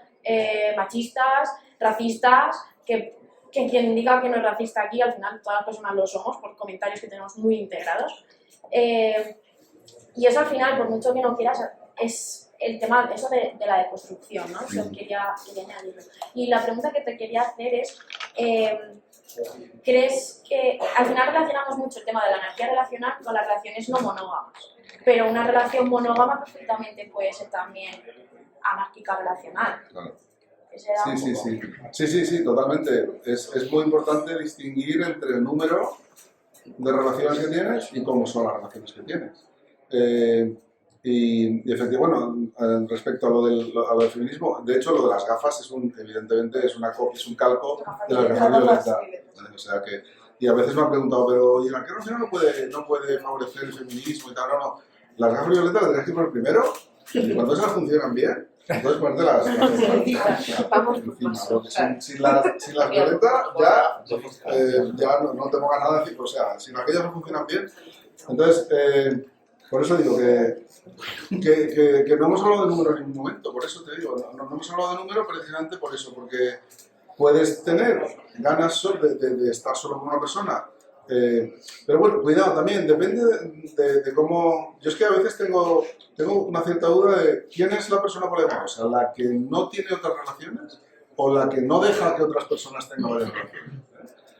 Speaker 4: machistas, racistas, que quien diga que no es racista aquí, al final todas las personas lo somos por comentarios que tenemos muy integrados. Y eso al final, por mucho que no quieras, es el tema eso de la deconstrucción, ¿no? Eso quería añadirlo. Y la pregunta que te quería hacer es... ¿crees que al final relacionamos mucho el tema de la energía relacional con las relaciones no monógamas? Pero una relación monógama perfectamente puede ser también anárquica relacional.
Speaker 2: Claro. Sí, totalmente. Es muy importante distinguir entre el número de relaciones que tienes y cómo son las relaciones que tienes. Y efectivamente, bueno, respecto a lo del feminismo, de hecho lo de las gafas evidentemente es un calco de las gafas violetas. O sea que, y a veces me han preguntado, pero ¿y la que no puede favorecer el feminismo y tal? No. Las gafas violetas las tienes que poner primero y cuando esas funcionan bien, entonces ponerte las gafas encima. Sin las violetas ya no te pongas nada encima. O sea, si aquellas no funcionan bien, entonces... por eso digo que no hemos hablado de número en ningún momento, por eso te digo, no hemos hablado de número precisamente por eso, porque puedes tener ganas de estar solo con una persona, pero bueno, cuidado también, depende de cómo... Yo es que a veces tengo una cierta duda de quién es la persona poliamorosa, la que no tiene otras relaciones o la que no deja que otras personas tengan varias relaciones.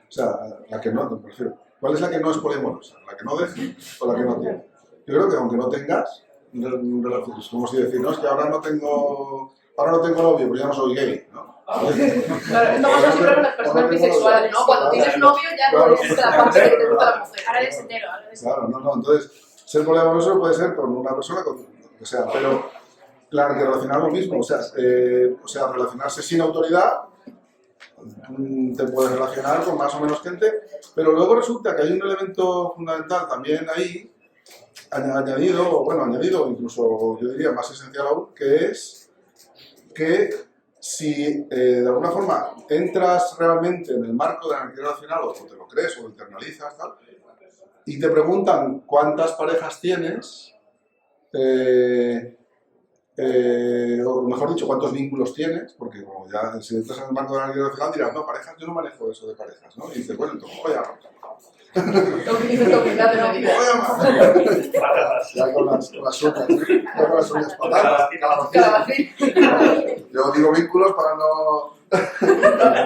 Speaker 2: O sea, la que no, me refiero, ¿cuál es la que no es poliamorosa? ¿La que no deja o la que no tiene? Yo creo que aunque no tengas, es como si decir, no, es que ahora no tengo novio, pues ya no soy gay, ¿no?
Speaker 1: Claro, esto pasa siempre con las personas bisexuales, ¿no? Cuando tienes novio ya no existe la parte que te gusta la mujer. Ahora eres hetero,
Speaker 2: Claro, no, entonces, ser poliamoroso puede ser con una persona, con lo que sea, pero claro, que relacionar lo mismo, o sea, relacionarse sin autoridad, te puedes relacionar con más o menos gente, pero luego resulta que hay un elemento fundamental también ahí, añadido, incluso yo diría más esencial aún, que es que si de alguna forma entras realmente en el marco de la energía relacional o te lo crees o lo internalizas tal, y te preguntan cuántas parejas tienes, o mejor dicho, cuántos vínculos tienes, porque como ya si entras en el marco de la energía relacional dirás, no, parejas, yo no manejo eso de parejas, ¿no? Y dices, bueno, entonces voy a... Ya con las uñas patadas, calabacín. Yo digo vínculos para no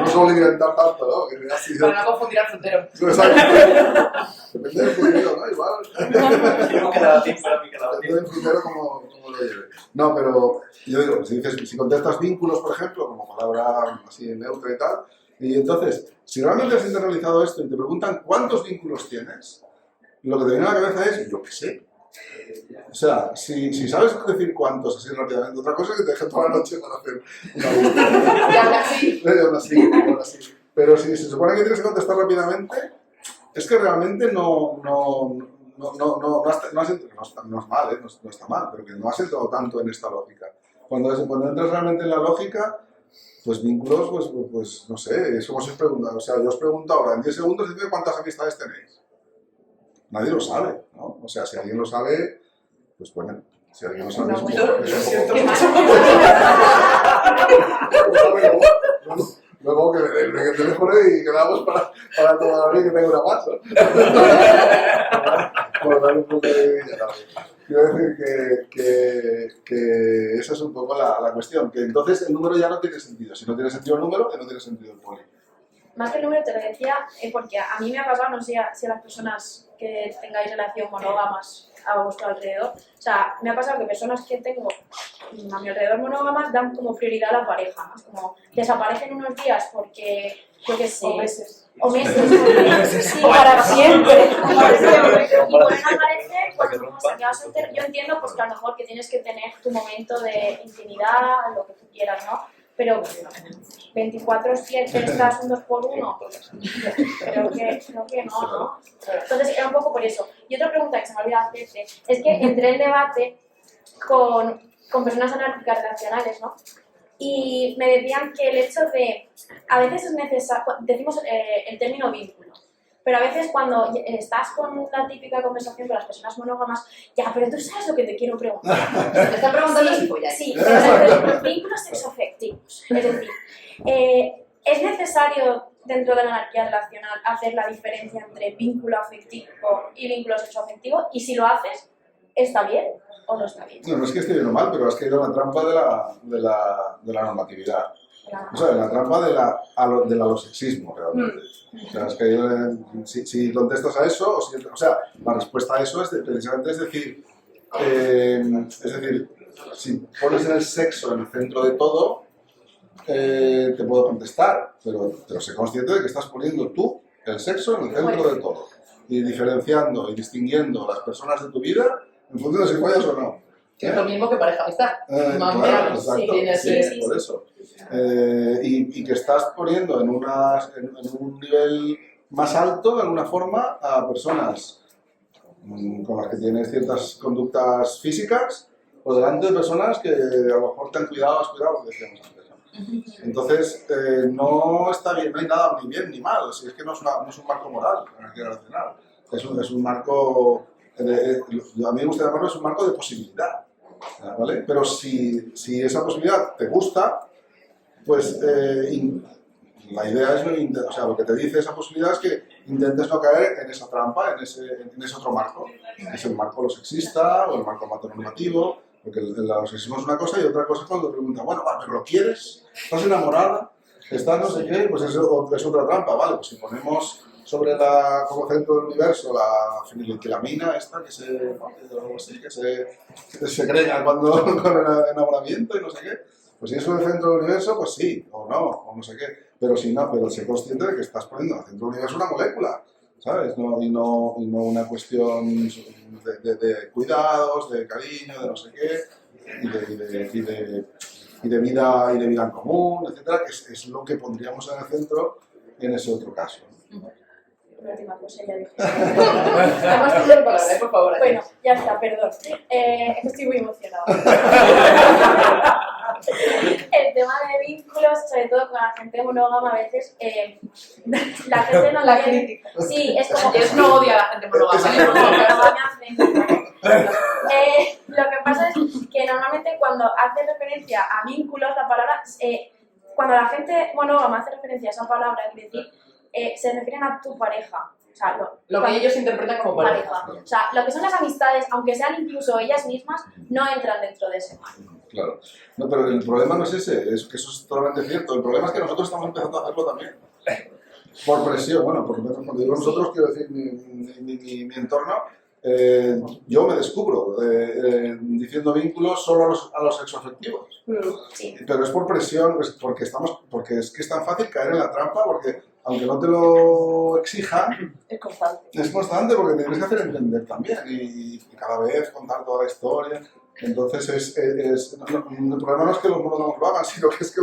Speaker 2: soliviantar tanto, ¿no? Que así,
Speaker 1: para no confundir al frutero.
Speaker 2: Exacto. Depende del frutero, ¿no? Igual. Depende del frutero como lo lleve. No, pero yo digo, si contestas vínculos, por ejemplo, como palabra así neutra y tal, y entonces, si realmente has internalizado esto y te preguntan cuántos vínculos tienes, lo que te viene a la cabeza es, yo qué sé. O sea, si sabes decir cuántos así rápidamente, otra cosa es que te dejes toda la noche para hacer una búsqueda.
Speaker 1: Y aún así.
Speaker 2: Aún así. Pero si se supone que tienes que contestar rápidamente, es que realmente no es mal, ¿eh? No está mal, pero que no has entrado tanto en esta lógica. Cuando entras realmente en la lógica, pues vínculos, pues no sé, es como si os preguntara, o sea, yo os pregunto ahora, en 10 segundos, decid cuántas amistades tenéis. Nadie lo sabe, ¿no? O sea, si alguien lo sabe, pues bueno, si alguien lo sabe,
Speaker 1: No,
Speaker 2: es como...
Speaker 1: lo
Speaker 2: es
Speaker 1: siento
Speaker 2: como-
Speaker 1: mucho.
Speaker 2: Luego que me den el teléfono y quedamos para tomar bien que tengo una más. Por dar un poco de vidilla también. Quiero decir que esa es un poco la cuestión, que entonces el número ya no tiene sentido. Si no tiene sentido el número, que no tiene sentido el poli.
Speaker 4: Más que el número te lo decía, porque a mí me ha pasado, no sé si a las personas que tengáis relación monógamas a vuestro alrededor, o sea, me ha pasado que personas que tengo a mi alrededor monógamas dan como prioridad a la pareja, ¿no? Como desaparecen unos días porque, yo qué sé,
Speaker 1: O meses.
Speaker 4: o meses, porque, sí,
Speaker 1: O para siempre.
Speaker 4: y vuelven a aparecer cuando uno se queda soltero. Yo entiendo pues que a lo mejor que tienes que tener tu momento de intimidad, lo que tú quieras, ¿no? Pero 24/7 estás un 2x1, creo que no, ¿no? Entonces era un poco por eso. Y otra pregunta que se me ha olvidado hacerte es que entré en debate con personas anárquicas relacionales, ¿no? Y me decían que el hecho de, a veces es necesario, decimos el término vínculo, pero a veces cuando estás con la típica conversación con las personas monógamas, ya, pero tú sabes lo que te quiero preguntar.
Speaker 1: Te está preguntando si folláis.
Speaker 4: Sí, pero vínculos sexoafectivos. Es decir, ¿es necesario dentro de la anarquía relacional hacer la diferencia entre vínculo afectivo y vínculo sexoafectivo? Y si lo haces, ¿está bien o no está bien?
Speaker 2: No es que esté bien o mal, pero has caído en la trampa de la normatividad. O sea, en la trampa del alosexismo, realmente. O sea, has caído si contestas a eso, o sea, la respuesta a eso es precisamente es decir, si pones el sexo en el centro de todo, te puedo contestar, pero sé consciente de que estás poniendo tú el sexo en el centro de todo y diferenciando y distinguiendo las personas de tu vida en función de si follas o no.
Speaker 1: Que es lo mismo que pareja amistad. Más o
Speaker 2: Claro,
Speaker 1: menos.
Speaker 2: exacto,
Speaker 1: Sí,
Speaker 2: por eso. Y que estás poniendo en un nivel más alto, de alguna forma, a personas con las que tienes ciertas conductas físicas, por delante de personas que a lo mejor te han cuidado, has cuidado, lo que decíamos antes, ¿no? Entonces, no está bien, no hay nada ni bien ni mal, si es que no es un marco moral, la anarquía relacional. Es un marco, a mí me gusta llamarlo, es un marco de posibilidad, ¿vale? Pero si esa posibilidad te gusta, pues la idea es, o sea, lo que te dice esa posibilidad es que intentes no caer en esa trampa, en ese otro marco, que es el marco sexista o el marco matronormativo, porque el sexismo es una cosa y otra cosa es cuando te preguntan, bueno, va, pero ¿lo quieres? ¿Estás enamorada? ¿Estás no sé qué? Pues es otra trampa, ¿vale? Pues si ponemos como centro del universo la feniletilaminas esta que se segrega con el enamoramiento y no sé qué, pues si eso es el centro del universo, pues sí, o no sé qué, pero si no, pero sé consciente de que estás poniendo en el centro del universo una molécula, ¿sabes? Y no una cuestión de cuidados, de cariño, de no sé qué, y de vida en común, etcétera, que es lo que pondríamos en el centro en ese otro caso.
Speaker 4: La última cosa ya dije.
Speaker 1: Además, tú no parar, por favor.
Speaker 4: Bueno, ya está, perdón. Estoy muy emocionada. El tema de vínculos, sobre todo con la gente monógama, a veces la gente no
Speaker 1: La
Speaker 4: entiende.
Speaker 1: crítica.
Speaker 4: Sí, es como.
Speaker 1: Dios no odia a la gente monógama.
Speaker 4: Lo que pasa es que normalmente cuando hace referencia a vínculos, la palabra. Cuando la gente monógama hace referencia a esa palabra, quiere decir, se refieren a tu pareja. O sea,
Speaker 1: Lo que ellos interpretan como pareja.
Speaker 4: O sea, lo que son las amistades, aunque sean incluso ellas mismas, no entran dentro de ese marco.
Speaker 2: Claro. No, pero el problema no es ese, es que eso es totalmente cierto. El problema es que nosotros estamos empezando a hacerlo también. Por presión, bueno, cuando digo nosotros, quiero decir mi entorno, yo me descubro diciendo vínculos solo a los sexoafectivos.
Speaker 4: Sí.
Speaker 2: Pero es por presión, porque es que es tan fácil caer en la trampa, porque aunque no te lo exijan,
Speaker 3: Es constante.
Speaker 2: es constante porque te tienes que hacer entender también y cada vez contar toda la historia. Entonces el problema no es que los monógamos lo hagan, sino que es que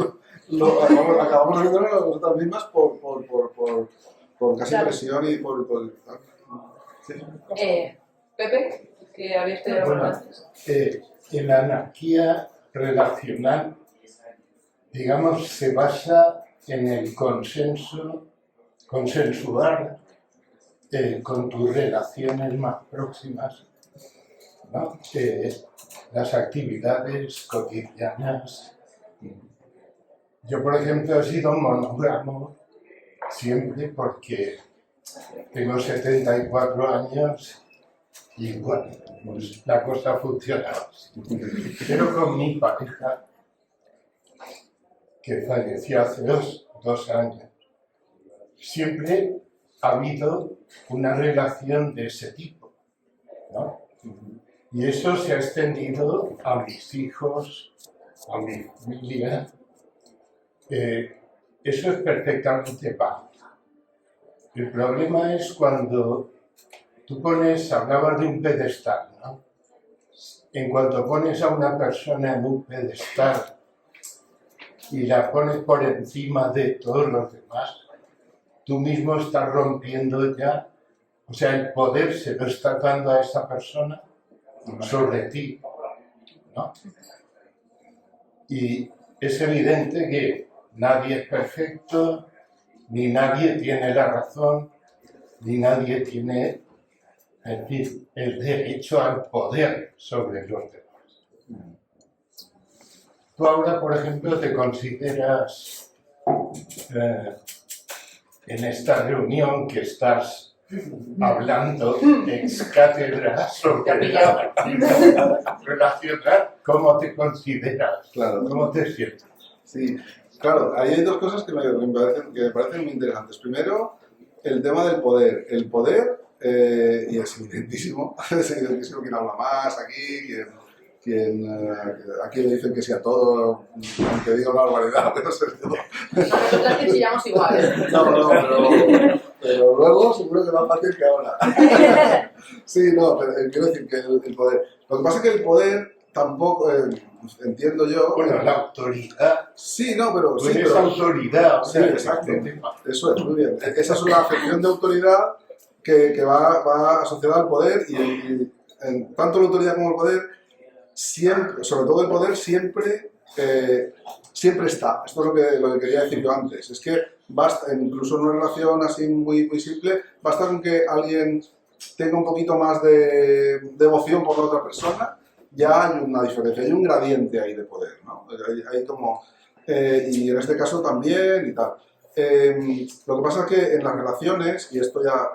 Speaker 2: acabamos haciéndolo nosotras mismas por casi
Speaker 4: Claro.
Speaker 2: presión y por sí.
Speaker 1: Pepe, que habías pedido
Speaker 5: Bueno,
Speaker 1: antes.
Speaker 5: en la anarquía relacional, digamos, se basa en el consensuar con tus relaciones más próximas, ¿no? Las actividades cotidianas. Yo, por ejemplo, he sido monógamo siempre porque tengo 74 años y bueno, pues la cosa funciona así. Pero con mi pareja, que falleció hace dos años, siempre ha habido una relación de ese tipo, ¿no? Y eso se ha extendido a mis hijos, a mi familia. Eso es perfectamente válido. El problema es cuando tú hablabas de un pedestal, ¿no? En cuanto pones a una persona en un pedestal y la pones por encima de todos los demás, tú mismo estás rompiendo ya, o sea, el poder se lo estás dando a esa persona sobre ti, ¿no? Y es evidente que nadie es perfecto, ni nadie tiene la razón, ni nadie tiene, en fin, el derecho al poder sobre los demás. Tú ahora, por ejemplo, te consideras en esta reunión que estás hablando ex cátedra sobre la relacional, ¿cómo te consideras?
Speaker 2: Claro.
Speaker 5: ¿Cómo te sientes?
Speaker 2: Sí, claro, ahí hay dos cosas que me parecen muy interesantes. Primero, el tema del poder. El poder, y es evidentísimo quién habla más aquí, a quién le dicen que sí a todo, aunque diga una barbaridad, pero sé todo.
Speaker 1: Nosotras que chillamos igual, ¿eh?
Speaker 2: No, pero luego seguro que más fácil que ahora. Sí, no, pero quiero decir que el poder. Lo que pasa es que el poder tampoco, entiendo yo.
Speaker 5: Bueno, la autoridad.
Speaker 2: Sí, no, pero.
Speaker 5: Tú
Speaker 2: Sí,
Speaker 5: eres
Speaker 2: pero,
Speaker 5: autoridad.
Speaker 2: sí, exacto. Eso es, muy bien. Esa es una afección de autoridad que va asociada al poder y tanto la autoridad como el poder, siempre, sobre todo el poder, siempre está. Esto es lo que quería decir yo antes. Es que basta, incluso en una relación así muy, muy simple, basta con que alguien tenga un poquito más de devoción por la otra persona, ya hay una diferencia, hay un gradiente ahí de poder, ¿no? Hay como, y en este caso también y tal. Lo que pasa es que en las relaciones, y esto ya,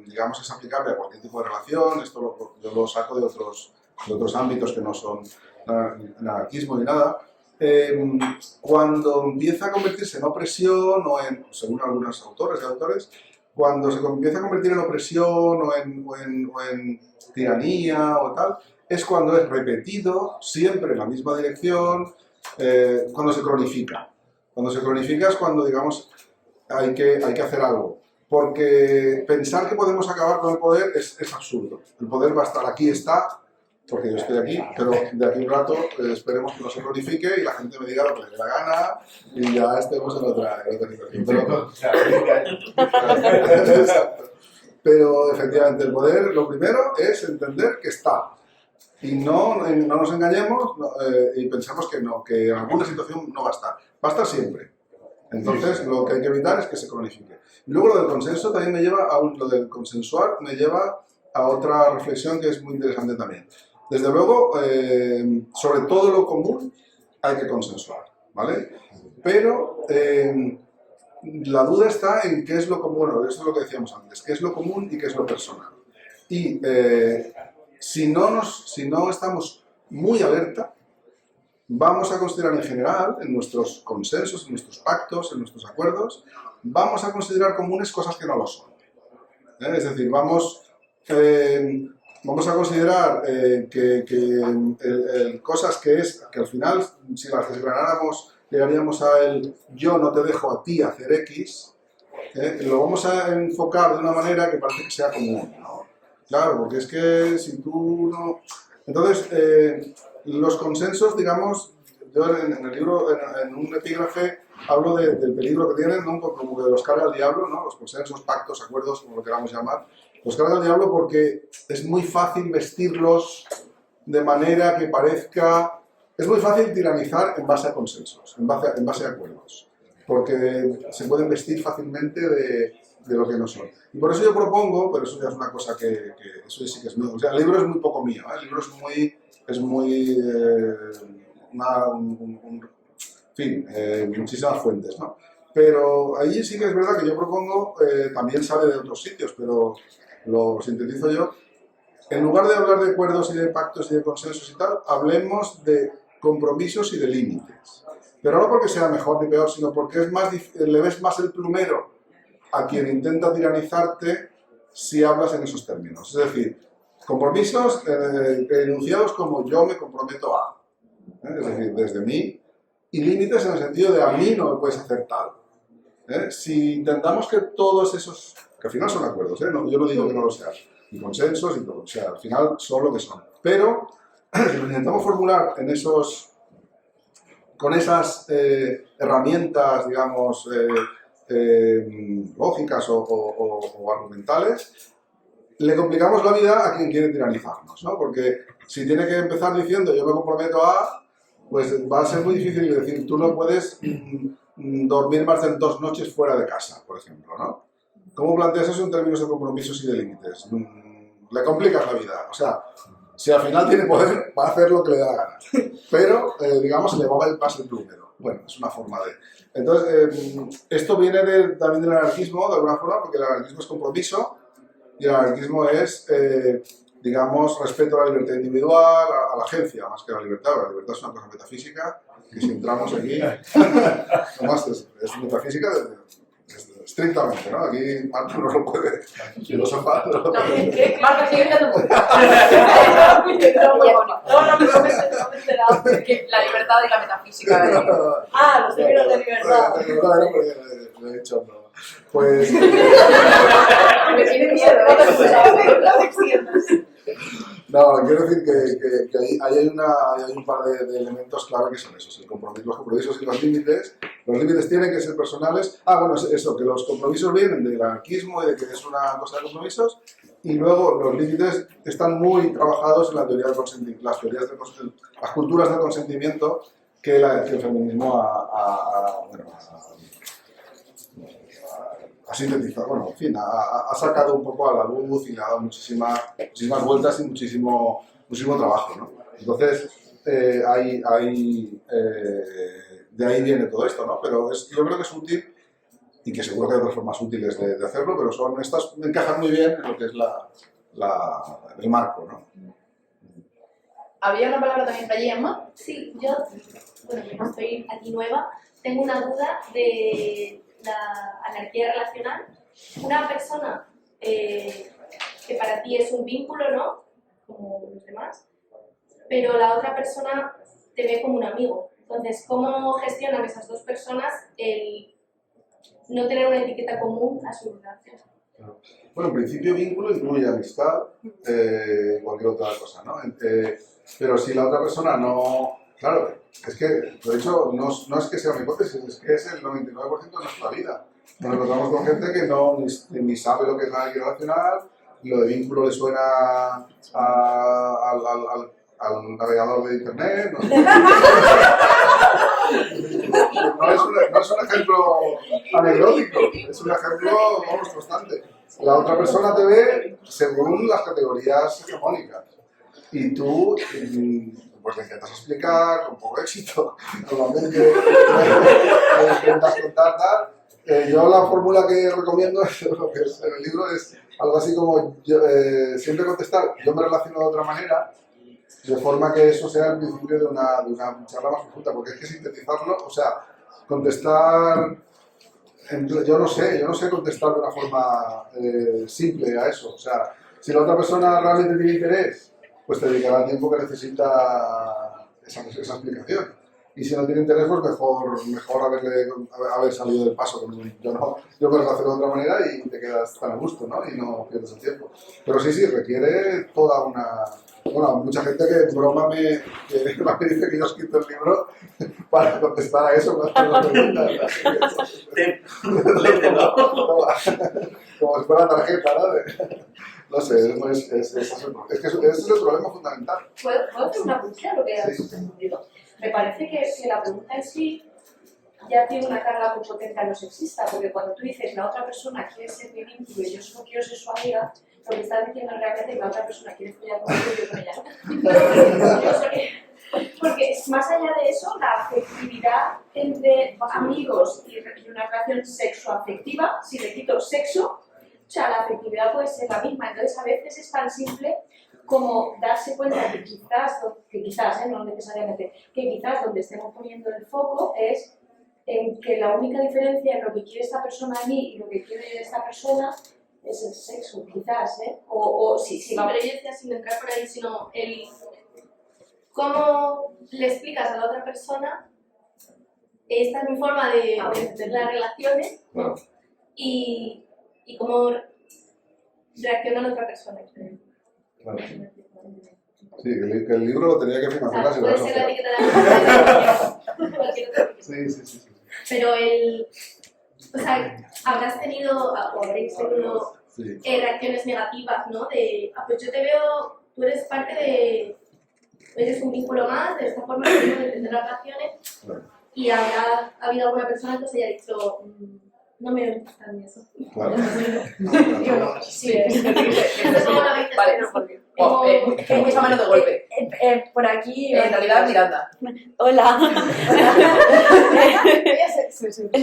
Speaker 2: digamos, es aplicable a cualquier tipo de relación, esto yo lo saco de otros ámbitos que no son anarquismo ni nada, cuando empieza a convertirse en opresión o en, según algunos autores y autores, cuando se empieza a convertir en opresión o en tiranía o tal, es cuando es repetido siempre en la misma dirección, cuando se cronifica. Cuando se cronifica es cuando, digamos, hay que hacer algo. Porque pensar que podemos acabar con el poder es absurdo. El poder va a estar, aquí está, porque yo estoy aquí, pero de aquí a un rato esperemos que no se cronifique y la gente me diga lo que le dé la gana y ya estemos en otra situación. Exacto. Pero efectivamente el poder, lo primero es entender que está. Y no nos engañemos y pensamos que no, que en alguna situación no va a estar. Va a estar siempre. Entonces lo que hay que evitar es que se cronifique. Y luego lo del consenso también me lleva lo del consensuar me lleva a otra reflexión que es muy interesante también. Desde luego, sobre todo lo común hay que consensuar, ¿vale? Pero la duda está en qué es lo común, eso es lo que decíamos antes, qué es lo común y qué es lo personal. Y si no estamos muy alerta, vamos a considerar en general, en nuestros consensos, en nuestros pactos, en nuestros acuerdos, vamos a considerar comunes cosas que no lo son. Es decir, vamos a considerar cosas que al final, si las desgranáramos, llegaríamos a yo no te dejo a ti hacer X, lo vamos a enfocar de una manera que parece que sea común, ¿no? Claro, porque es que si tú no... Entonces, los consensos, digamos, yo en el libro, en un epígrafe, hablo del peligro que tienen, ¿no? Como que los carga el diablo, ¿no? Los consensos, pactos, acuerdos, como lo queramos llamar. Los carga el diablo porque es muy fácil vestirlos de manera que parezca... Es muy fácil tiranizar en base a consensos, en base a acuerdos, porque se pueden vestir fácilmente de lo que no son. Y por eso yo propongo, pero eso ya es una cosa que eso sí que es mío, o sea, el libro es muy poco mío, ¿eh? El libro es muy en fin, muchísimas fuentes, ¿no? Pero ahí sí que es verdad que yo propongo, también sale de otros sitios, pero lo sintetizo yo, en lugar de hablar de acuerdos y de pactos y de consensos y tal, hablemos de compromisos y de límites. Pero no porque sea mejor ni peor, sino porque es más, le ves más el plumero a quien intenta tiranizarte si hablas en esos términos. Es decir, compromisos enunciados como yo me comprometo a, es decir, desde mí, y límites en el sentido de a mí no me puedes hacer tal. Si intentamos que todos esos, que al final son acuerdos, no, yo no digo que no lo sean, y consensos y todo, o sea, al final son lo que son, pero si lo intentamos formular en esos, con esas herramientas, digamos, lógicas o argumentales, le complicamos la vida a quien quiere tiranizarnos, ¿no? Porque si tiene que empezar diciendo yo me comprometo a, pues va a ser muy difícil decir tú no puedes dormir más de 2 noches fuera de casa, por ejemplo, ¿no? ¿Cómo planteas eso en términos de compromisos y de límites? Le complicas la vida, o sea, si al final tiene poder, va a hacer lo que le da la gana. Pero, digamos, le va a pasar el plumero. Bueno, es una forma de... Entonces, esto viene también del anarquismo, de alguna forma, porque el anarquismo es compromiso y el anarquismo es, digamos, respeto a la libertad individual, a la agencia, más que a la libertad. La libertad es una cosa metafísica, que si entramos aquí, además es metafísica estrictamente, ¿no? Aquí Marta no lo puede filosofar. No,
Speaker 1: Marta, sigue viendo tu
Speaker 3: No, pero no me he enterado.
Speaker 1: La libertad y la metafísica.
Speaker 3: Los términos de libertad.
Speaker 2: Claro, porque lo he hecho, no. Pues...
Speaker 1: Me tiene miedo.
Speaker 2: No, quiero decir que ahí hay un par de elementos clave que son esos, los compromisos y los límites. Los límites tienen que ser personales. Bueno, eso, que los compromisos vienen del anarquismo y de que es una cosa de compromisos. Y luego los límites están muy trabajados en la teoría del consentimiento, las culturas del consentimiento que el feminismo ha sintetizado, bueno, en fin, ha sacado un poco a la luz y le ha dado muchísimas vueltas y muchísimo trabajo, ¿no? Entonces, de ahí viene todo esto, ¿no? Pero yo creo que es útil, y que seguro que hay otras formas útiles de hacerlo, pero estas encajan muy bien en lo que es el marco, ¿no?
Speaker 1: ¿Había una palabra también para allí, Emma?
Speaker 6: Sí, yo, bueno, como estoy aquí nueva, tengo una duda de la anarquía relacional. Una persona que para ti es un vínculo, ¿no? Como los demás, pero la otra persona te ve como un amigo. Entonces, ¿cómo gestionan esas dos personas el no tener una etiqueta común a su relación?
Speaker 2: Bueno, en principio vínculo incluye amistad, cualquier otra cosa, ¿no? Pero si la otra persona no... Claro, es que, de hecho, no es que sea una hipótesis, es que es el 99% de nuestra vida. Nos encontramos con gente que ni sabe lo que es la anarquía relacional, lo de vínculo le suena al navegador de internet, ¿no? No es un ejemplo anecdótico, es un ejemplo, vamos, constante. La otra persona te ve según las categorías hegemónicas y tú pues le intentas explicar con poco éxito, normalmente le intentas contar tal. Yo la fórmula que recomiendo lo que es en el libro es algo así como siempre contestar yo me relaciono de otra manera, de forma que eso sea el principio de una charla más profunda, porque es que sintetizarlo, o sea, contestar, yo no sé contestar de una forma simple a eso, o sea, si la otra persona realmente tiene interés, pues te dedicará el tiempo que necesita esa explicación. y si no tiene interés, pues mejor haber salido del paso. Yo puedo hacerlo de otra manera y te quedas tan a gusto, ¿no? Y no pierdes el tiempo. Pero sí, requiere toda una... Bueno, mucha gente que en broma me dice que yo he escrito el libro para contestar a eso cuando me preguntan. Como si fuera tarjeta, ¿no? No sé, ese es el problema fundamental.
Speaker 6: ¿Puedo hacer una pregunta a lo que has
Speaker 2: Sí.
Speaker 6: respondido? Me parece que la pregunta en sí ya tiene una carga muy potente a lo sexista, porque cuando tú dices la otra persona quiere ser mi vínculo y yo solo quiero ser su amiga, lo que estás diciendo realmente es que la otra persona quiere follar conmigo y yo con ella. Porque más allá de eso, la afectividad entre amigos y una relación sexoafectiva, si le quito sexo, o sea, la afectividad puede ser la misma. Entonces, a veces es tan simple como darse cuenta que quizás, no necesariamente, que quizás donde estemos poniendo el foco es en que la única diferencia en lo que quiere esta persona a mí y lo que quiere esta persona es el sexo, quizás, o sí,
Speaker 4: Pero yo decía, sin entrar por ahí, sino cómo le explicas a la otra persona esta es mi forma de entender las relaciones,
Speaker 2: Claro.
Speaker 4: y cómo reacciona la otra persona.
Speaker 2: Claro. Sí, que el libro lo tenía que
Speaker 4: O
Speaker 2: financiar
Speaker 4: sea,
Speaker 2: la
Speaker 4: puede
Speaker 2: Seguridad
Speaker 4: ser la
Speaker 2: Social.
Speaker 4: etiqueta de cualquier otra.
Speaker 2: Sí.
Speaker 4: Pero o sea, habrás tenido, o habréis tenido
Speaker 2: Sí.
Speaker 4: reacciones negativas, ¿no? Pues yo te veo, tú eres parte de, eres un vínculo más, de esta forma que tengo de entender las relaciones,
Speaker 2: Claro.
Speaker 4: y habrá habido alguna persona que os haya dicho, no me gusta ni eso.
Speaker 2: Claro.
Speaker 1: Yo no.
Speaker 4: Sí, es como la veis.
Speaker 1: Vale, mucha mano de golpe.
Speaker 7: Por aquí.
Speaker 1: En realidad, Miranda.
Speaker 7: Hola.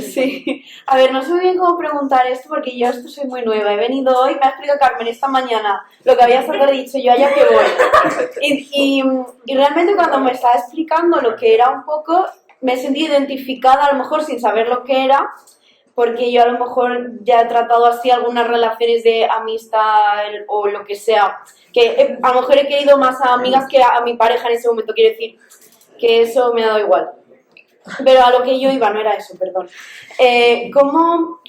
Speaker 7: Sí. A ver, no sé muy bien cómo preguntar esto porque yo esto soy muy nueva. He venido hoy, me ha explicado Carmen esta mañana lo que había haber dicho, yo allá que voy. Y realmente cuando me estaba explicando lo que era un poco, me sentí identificada, a lo mejor sin saber lo que era, porque yo a lo mejor ya he tratado así algunas relaciones de amistad o lo que sea, que a lo mejor he querido más a amigas que a mi pareja en ese momento, quiero decir que eso me ha dado igual. Pero a lo que yo iba, no era eso, perdón.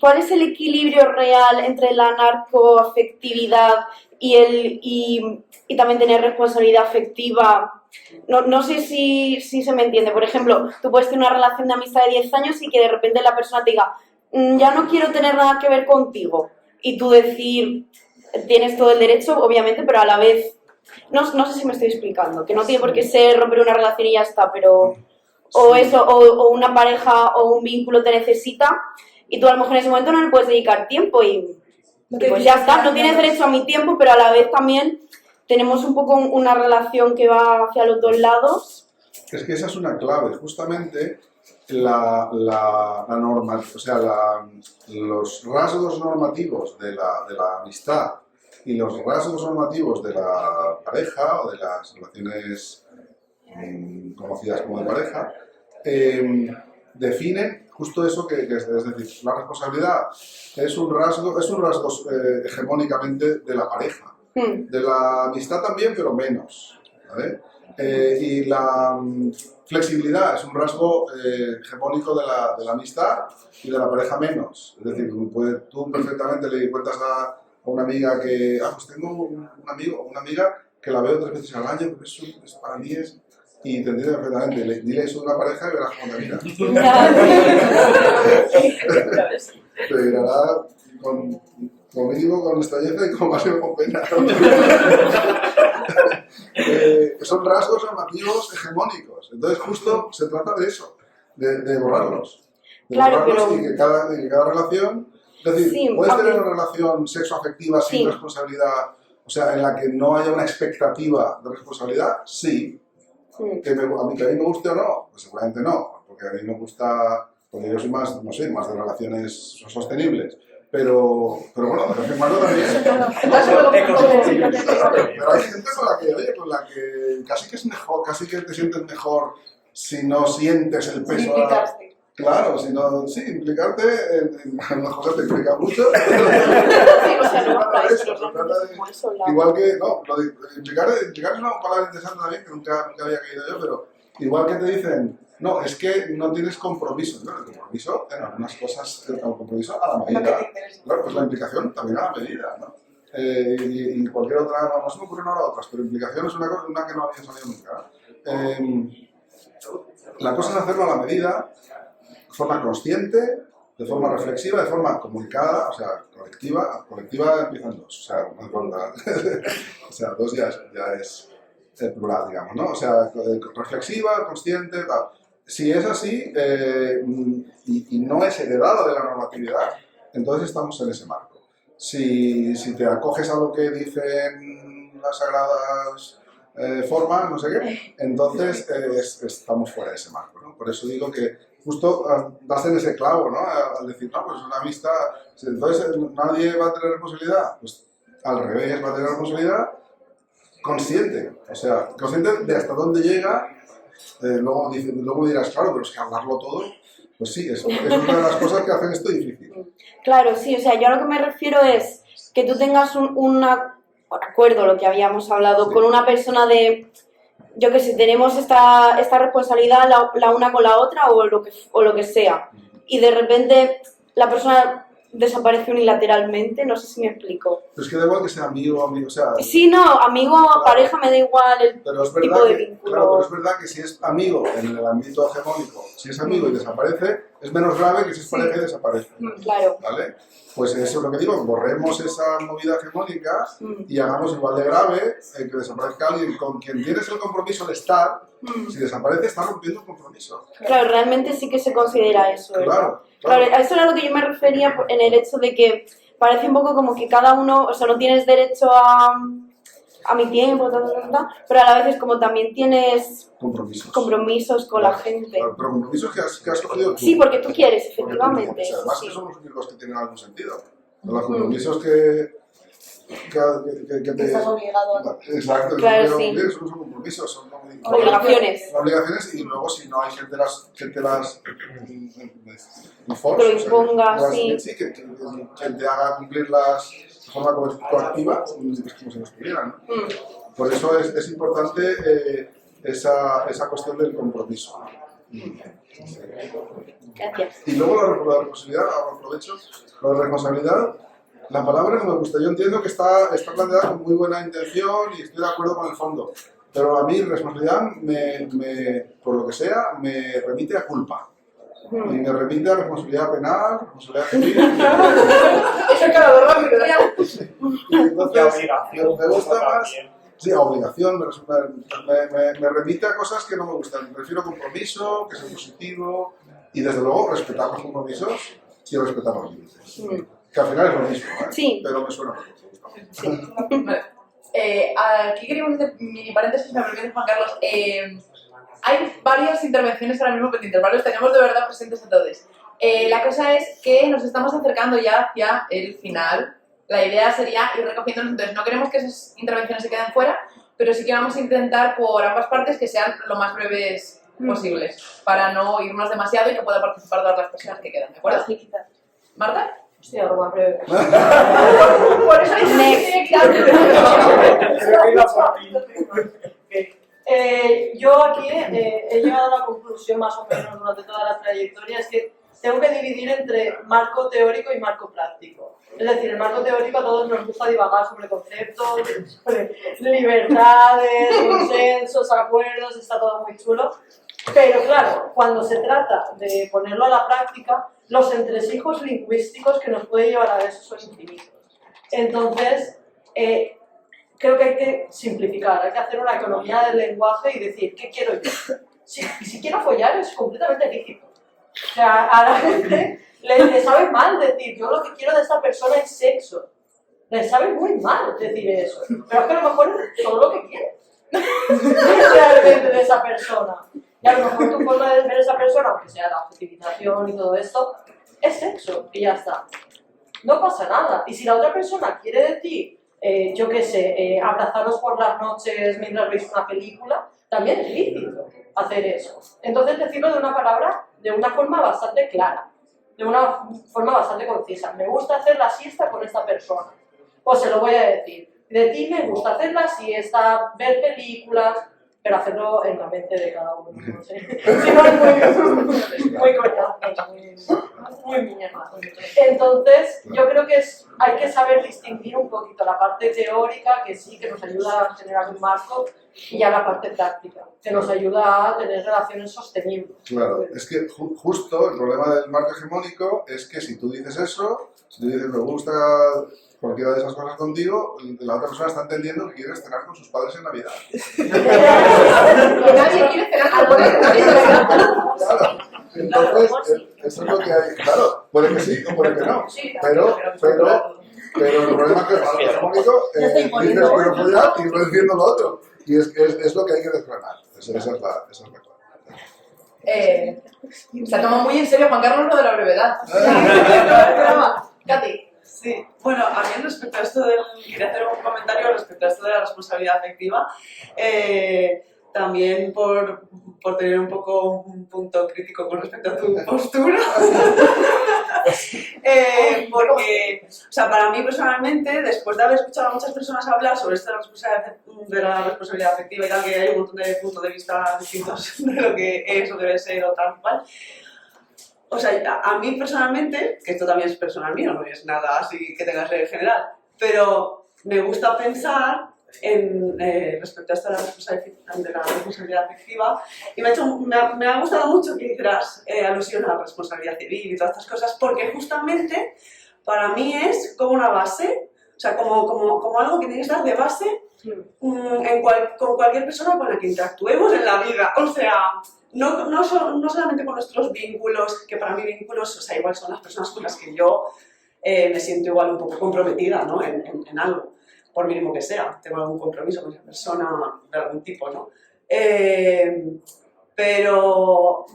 Speaker 7: ¿Cuál es el equilibrio real entre la narcoafectividad y también tener responsabilidad afectiva? No sé si se me entiende. Por ejemplo, tú puedes tener una relación de amistad de 10 años y que de repente la persona te diga, ya no quiero tener nada que ver contigo. Y tú decir, tienes todo el derecho, obviamente, pero a la vez, no sé si me estoy explicando, que no tiene por qué ser romper una relación y ya está, pero... O eso, o una pareja o un vínculo te necesita y tú a lo mejor en ese momento no le puedes dedicar tiempo y pues ya está, no tienes derecho a mi tiempo, pero a la vez también tenemos un poco una relación que va hacia los dos lados.
Speaker 2: Es que esa es una clave, justamente la norma, o sea, los rasgos normativos de la amistad y los rasgos normativos de la pareja o de las relaciones conocidas como de pareja, definen justo eso que es decir, la responsabilidad es un rasgo hegemónicamente de la pareja, de la amistad también, pero menos, ¿vale? Y la flexibilidad es un rasgo hegemónico de la amistad y de la pareja menos, es decir, tú perfectamente le cuentas a una amiga que, pues tengo un amigo o una amiga que la veo 3 veces al año, porque eso para mí es... Y te entiende perfectamente. Dile eso de una pareja y verás cómo te mira. Te mirará con mínimo con extrañeza y con máximo con pena. Son rasgos normativos hegemónicos. Entonces justo se trata de eso, de borrarlos.
Speaker 7: Claro, pero...
Speaker 2: y que cada relación... Es decir,
Speaker 7: Sí,
Speaker 2: puedes tener una relación sexoafectiva sin responsabilidad, o sea, en la que no haya una expectativa de responsabilidad, sí. Que a mí me guste o no, pues seguramente no, porque a mí me gusta, porque yo soy más, no sé, más de relaciones sostenibles, pero bueno, de vez en cuando también. Pero hay gente con la que casi que es mejor, casi que te sientes mejor si no sientes el peso. Claro, si no, sí, implicarte en las cosas te implica mucho. Igual que, no, implicar es una palabra interesante también que nunca había caído yo, pero igual que te dicen, No, es que no tienes compromiso, ¿no? El compromiso en algunas cosas, el compromiso a la
Speaker 1: Lo que
Speaker 2: medida.
Speaker 1: te interesa.
Speaker 2: Claro, pues la implicación también a la medida, ¿no? Y cualquier otra, no se me ocurren ahora otras, pero implicación es una que no había salido nunca. La cosa es hacerlo a la medida, de forma consciente, de forma reflexiva, de forma comunicada, o sea, colectiva. Colectiva empiezan dos, o sea, no hace falta. O sea, dos ya es plural, digamos, ¿no? O sea, reflexiva, consciente, tal. Si es así y no es heredada de la normatividad, entonces estamos en ese marco. Si te acoges a lo que dicen las sagradas formas, no sé qué, entonces estamos fuera de ese marco, ¿no? Por eso digo que justo das en ese clavo, ¿no? Al decir, no, pues una amistad, entonces nadie va a tener responsabilidad. Pues al revés, va a tener responsabilidad consciente, o sea, consciente de hasta dónde llega. Luego dirás, claro, pero es que hablarlo todo, pues sí, es una de las cosas que hacen esto difícil.
Speaker 7: Claro, sí, o sea, yo a lo que me refiero es que tú tengas un acuerdo, lo que habíamos hablado,
Speaker 2: Sí.
Speaker 7: con una persona de, yo que sé, tenemos esta responsabilidad la una con la otra o lo que sea, y de repente la persona desaparece unilateralmente, no sé si me explico.
Speaker 2: Pero es que da igual que sea amigo, o sea...
Speaker 7: Sí, no, amigo, pareja, me da igual el
Speaker 2: Pero es
Speaker 7: tipo
Speaker 2: verdad
Speaker 7: de
Speaker 2: que,
Speaker 7: vínculo.
Speaker 2: claro, pero es verdad que si es amigo en el ámbito hegemónico, si es amigo y desaparece, es menos grave que si es pareja y desaparece.
Speaker 7: Claro.
Speaker 2: ¿Vale? Pues eso es lo que digo, borremos esa movida hegemónica y hagamos igual de grave que desaparezca alguien con quien tienes el compromiso de estar. Si desaparece, está rompiendo el compromiso.
Speaker 7: Claro, realmente sí que se considera eso, ¿verdad?
Speaker 2: Claro.
Speaker 7: A eso era lo que yo me refería en el hecho de que parece un poco como que cada uno, o sea, no tienes derecho a mi tiempo, pero a la vez es como también tienes compromisos con la gente.
Speaker 2: Claro, pero compromisos que has cogido tú.
Speaker 7: Sí, porque tú quieres,
Speaker 2: Porque tú
Speaker 7: efectivamente.
Speaker 2: quieres. Además,
Speaker 7: Sí.
Speaker 2: que son los únicos que tienen algún sentido. Los compromisos que te...
Speaker 3: Estás obligado a...
Speaker 2: Exacto,
Speaker 7: Claro,
Speaker 2: son
Speaker 7: sí.
Speaker 2: compromisos, son
Speaker 7: Obligaciones.
Speaker 2: obligaciones, y luego si no hay gente que te las
Speaker 7: Que lo imponga, sí.
Speaker 2: Sí, que te haga cumplirlas de forma coactiva, como si nos pudieran, ¿no? Por eso es importante esa cuestión del compromiso.
Speaker 7: Gracias.
Speaker 2: Y luego la responsabilidad, ahora aprovecho, la responsabilidad, la palabra no me gusta. Yo entiendo que está planteada con muy buena intención y estoy de acuerdo con el fondo. Pero a mí responsabilidad, por lo que sea, me remite a culpa. Y me remite a responsabilidad penal, responsabilidad civil.
Speaker 1: Eso es cada vez rápido.
Speaker 2: Y entonces,
Speaker 8: obligación.
Speaker 2: me gusta más. Sí, a obligación, me remite a cosas que no me gustan. Prefiero compromiso, que sea positivo y desde luego respetar los compromisos y respetar los límites. Que al final es lo mismo, ¿eh?
Speaker 7: Sí.
Speaker 2: Pero me suena mejor.
Speaker 1: Vale. Aquí queríamos hacer mini paréntesis, me permite Juan Carlos. Hay varias intervenciones ahora mismo pendientes, ¿vale? Los tenemos de verdad presentes a todos. La cosa es que nos estamos acercando ya hacia el final. La idea sería ir recogiéndonos, entonces no queremos que esas intervenciones se queden fuera, pero sí que vamos a intentar por ambas partes que sean lo más breves posibles, para no irnos demasiado y que puedan participar todas las personas que quedan, ¿de acuerdo?
Speaker 7: Sí, quizás.
Speaker 1: ¿Marta?
Speaker 3: Sí, algo más breve.
Speaker 1: Por eso hay que
Speaker 3: Yo aquí he llegado a la conclusión más o menos durante toda la trayectoria, es que tengo que dividir entre marco teórico y marco práctico. Es decir, el marco teórico a todos nos gusta divagar sobre conceptos, sobre libertades, consensos, acuerdos, está todo muy chulo. Pero claro, cuando se trata de ponerlo a la práctica, los entresijos lingüísticos que nos puede llevar a eso son infinitos. Entonces, creo que hay que simplificar, hay que hacer una economía del lenguaje y decir, ¿qué quiero yo? Si quiero follar es completamente lícito. O sea, a la gente le sabe mal decir, yo lo que quiero de esta persona es sexo. Le sabe muy mal decir eso. Pero es que a lo mejor es todo lo que quieres realmente de esa persona. Y a lo mejor tu forma de ver a esa persona, aunque sea la objetivización y todo esto, es sexo y ya está. No pasa nada. Y si la otra persona quiere de ti, yo qué sé, abrazaros por las noches mientras veis una película, también es lícito hacer eso. Entonces decirlo de una palabra, de una forma bastante clara, de una forma bastante concisa. Me gusta hacer la siesta con esta persona. Pues se lo voy a decir. De ti me gusta hacer la siesta, ver películas, pero hacerlo en la mente de cada uno. No sé. Si no es muy coñazo, muy mierda. Entonces, yo creo que hay que saber distinguir un poquito la parte teórica, que sí, que nos ayuda a generar un marco, y ya la parte práctica, que nos ayuda a tener relaciones sostenibles.
Speaker 2: Claro, es que justo el problema del marco hegemónico es que si tú dices eso, si tú dices me gusta cualquiera de esas cosas contigo, la otra persona está entendiendo que quieres cenar con sus padres en Navidad.
Speaker 1: Nadie quiere cenar con nadie.
Speaker 2: Claro. Entonces, eso es lo que hay. Claro, puede que sí o puede que no. Pero el problema es que el marco hegemónico dices que no follar y no diciendo lo otro. Y es lo que hay que desgranar. Esa es la clave.
Speaker 1: Se ha tomado muy en serio Juan Carlos lo de la brevedad. Katy.
Speaker 8: Sí, bueno, a mí respecto a esto quería hacer un comentario respecto a esto de la responsabilidad afectiva, también por tener un poco un punto crítico con respecto a tu postura, porque, o sea, para mí personalmente, después de haber escuchado a muchas personas hablar sobre esto de la responsabilidad afectiva y tal, que hay un montón de puntos de vista distintos de lo que es o debe ser o tal cual. O sea, a mí personalmente, que esto también es personal mío, no es nada así que tenga que ser general, pero me gusta pensar en, respecto a esto de la responsabilidad afectiva, y me ha gustado mucho que hicieras alusión a la responsabilidad civil y todas estas cosas, porque justamente para mí es como una base, o sea, como algo que tiene que estar de base con cualquier persona con la que interactuemos en la vida. O sea, no solamente con nuestros vínculos, que para mí vínculos, o sea, igual son las personas con las que yo me siento igual un poco comprometida, ¿no? en algo, por mínimo que sea. Tengo algún compromiso con esa persona de algún tipo, ¿no? Pero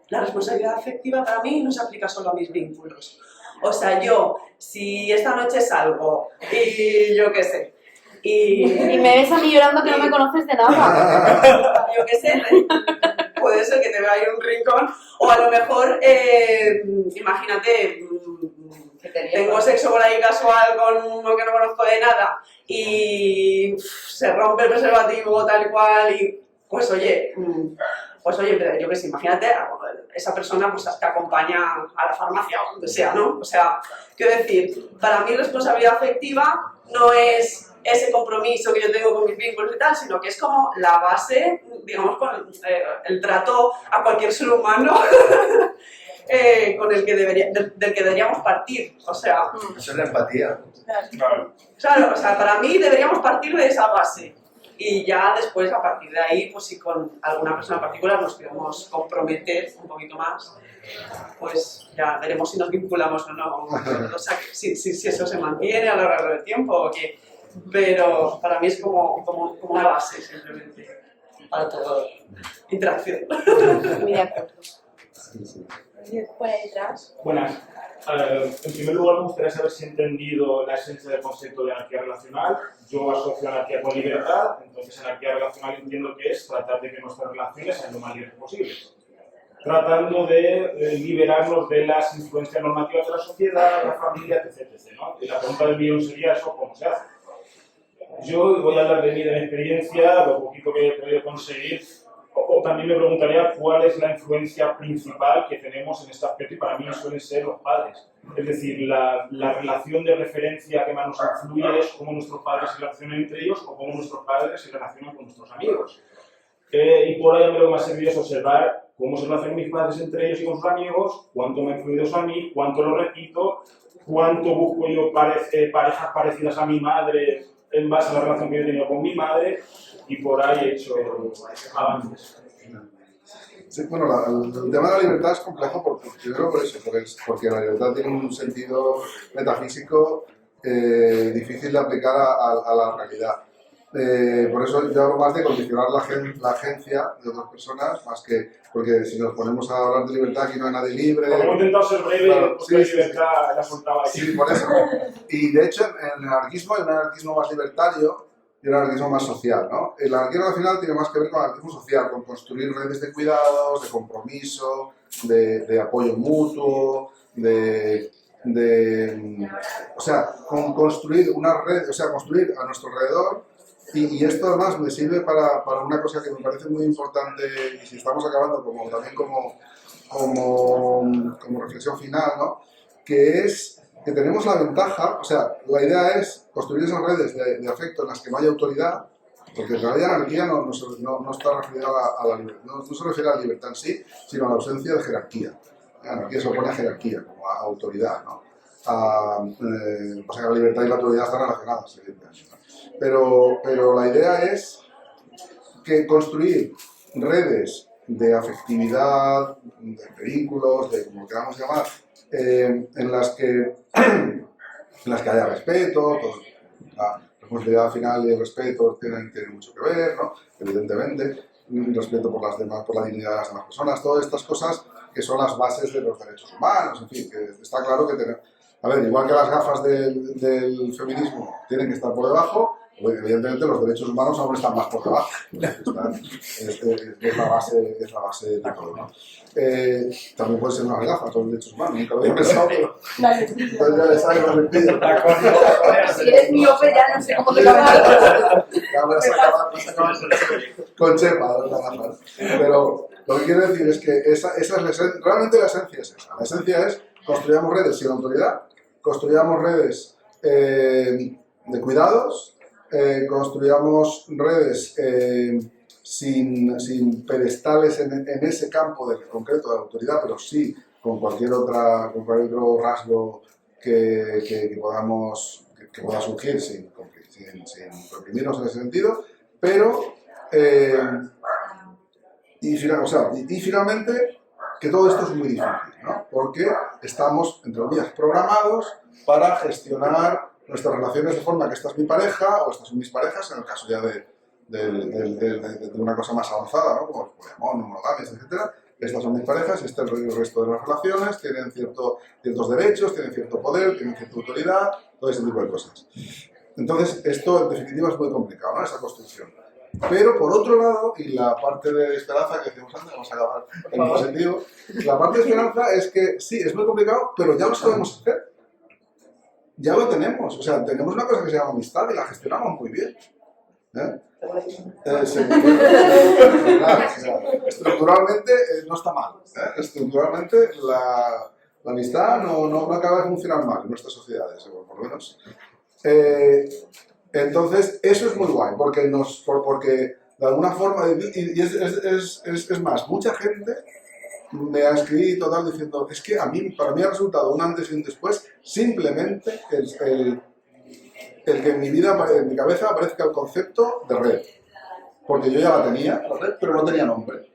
Speaker 8: la responsabilidad afectiva para mí no se aplica solo a mis vínculos. O sea, yo, si esta noche salgo y yo qué sé, y
Speaker 7: me ves a mí llorando que no me conoces de nada.
Speaker 8: Yo qué sé, puede ser que te vea ahí en un rincón, o a lo mejor, imagínate, tengo sexo por ahí casual con uno que no conozco de nada y se rompe el preservativo tal cual y pues oye, yo qué sé, imagínate, esa persona pues te acompaña a la farmacia o donde sea, ¿no? O sea, quiero decir, para mí responsabilidad afectiva no es ese compromiso que yo tengo con mis vínculos y tal, sino que es como la base, digamos, con el trato a cualquier ser humano con el que del que deberíamos partir, o sea...
Speaker 9: Eso es la empatía.
Speaker 8: Claro, o sea, para mí deberíamos partir de esa base. Y ya después, a partir de ahí, pues si con alguna persona en particular nos queremos comprometer un poquito más, pues ya veremos si nos vinculamos o no, o sea, si eso se mantiene a lo largo del tiempo o qué. Pero para mí es como una base, simplemente, para toda interacción.
Speaker 7: Muy de acuerdo.
Speaker 4: Por ahí detrás.
Speaker 10: Buenas. En primer lugar, me gustaría saber si he entendido la esencia del concepto de anarquía relacional. Yo asocio anarquía con libertad, entonces anarquía relacional entiendo que es tratar de que nuestras relaciones sean lo más libres posibles. Tratando de liberarnos de las influencias normativas de la sociedad, la familia, etc. ¿no? Y la pregunta del millón sería eso, ¿cómo se hace? Yo voy a hablar de mi experiencia, lo poquito que he podido conseguir. O también me preguntaría cuál es la influencia principal que tenemos en este aspecto y para mí suelen ser los padres. Es decir, la relación de referencia que más nos influye es cómo nuestros padres se relacionan entre ellos o cómo nuestros padres se relacionan con nuestros amigos. Y por ahí lo que me ha servido es observar cómo se relacionan mis padres entre ellos y con sus amigos, cuánto me ha influido eso a mí, cuánto lo repito, cuánto busco yo parejas parecidas a mi madre en base a la relación que yo he tenido con mi madre. Y por ahí he hecho avances.
Speaker 2: Sí, bueno, el tema de la libertad es complejo primero por eso, porque la libertad tiene un sentido metafísico difícil de aplicar a la realidad. Por eso yo hablo más de condicionar la agencia de otras personas, más que, porque si nos ponemos a hablar de libertad aquí no hay nadie libre.
Speaker 10: Como he intentado ser breve,
Speaker 2: claro,
Speaker 10: porque la libertad la soltaba aquí.
Speaker 2: Sí, por eso. Y de hecho en el anarquismo hay un anarquismo más libertario y un anarquismo más social, ¿no? El anarquismo nacional tiene más que ver con el anarquismo social, con construir redes de cuidados, de compromiso, de apoyo mutuo, o sea, con construir una red, o sea, construir a nuestro alrededor Y esto además me sirve para una cosa que me parece muy importante, y si estamos acabando también como reflexión final, ¿no? Que es que tenemos la ventaja, o sea, la idea es construir esas redes de afecto en las que no haya autoridad, porque en realidad la anarquía no está referida a la libertad, no se refiere a la libertad en sí, sino a la ausencia de jerarquía. La anarquía se opone a jerarquía, como a autoridad, ¿no? Pasa que la libertad y la autoridad están relacionadas, evidentemente. Pero la idea es que construir redes de afectividad, de vínculos, de como queramos llamar, en las que haya respeto, la responsabilidad final y el respeto tienen mucho que ver, ¿no? Evidentemente, respeto por las demás, por la dignidad de las demás personas, todas estas cosas que son las bases de los derechos humanos, en fin, que está claro que tenemos. A ver, igual que las gafas del feminismo tienen que estar por debajo, pues evidentemente los derechos humanos aún están más por debajo. Es la base de todo, ¿no? También puede ser unas gafas los derechos humanos, nunca lo había pensado, pero entonces ya les sabes lo que pido.
Speaker 7: Si eres miope ya no sé cómo te va
Speaker 2: con chepa, las gafas. Pero lo que quiero decir es que esa es realmente la esencia es esa. La esencia es construyamos redes sin autoridad, construyamos redes de cuidados, construyamos redes sin pedestales en ese campo concreto de autoridad, pero sí con cualquier otro rasgo que pueda surgir sin reprimirnos en ese sentido, pero y finalmente que todo esto es muy difícil, ¿no? Porque estamos, entre comillas, programados para gestionar nuestras relaciones de forma que esta es mi pareja o estas son mis parejas, en el caso ya de una cosa más avanzada, ¿no? Como el poliamor, monogamias, etc. Estas son mis parejas, este es el resto de las relaciones, tienen ciertos derechos, tienen cierto poder, tienen cierta autoridad, todo ese tipo de cosas. Entonces, esto en definitiva es muy complicado, ¿no? Esa construcción. Pero por otro lado, y la parte de esperanza que decíamos antes, vamos a acabar en positivo, la parte de esperanza es que sí, es muy complicado, pero ya lo sabemos hacer. Ya lo tenemos, o sea, tenemos una cosa que se llama amistad y la gestionamos muy bien. Estructuralmente no está mal. Estructuralmente la amistad no acaba de funcionar mal en nuestras sociedades, por lo menos. Entonces, eso es muy guay, porque de alguna forma, y es más, mucha gente me ha escrito tal diciendo, es que para mí ha resultado un antes y un después, simplemente el que en mi vida, en mi cabeza aparezca el concepto de red. Porque yo ya la tenía, la red, pero no tenía nombre.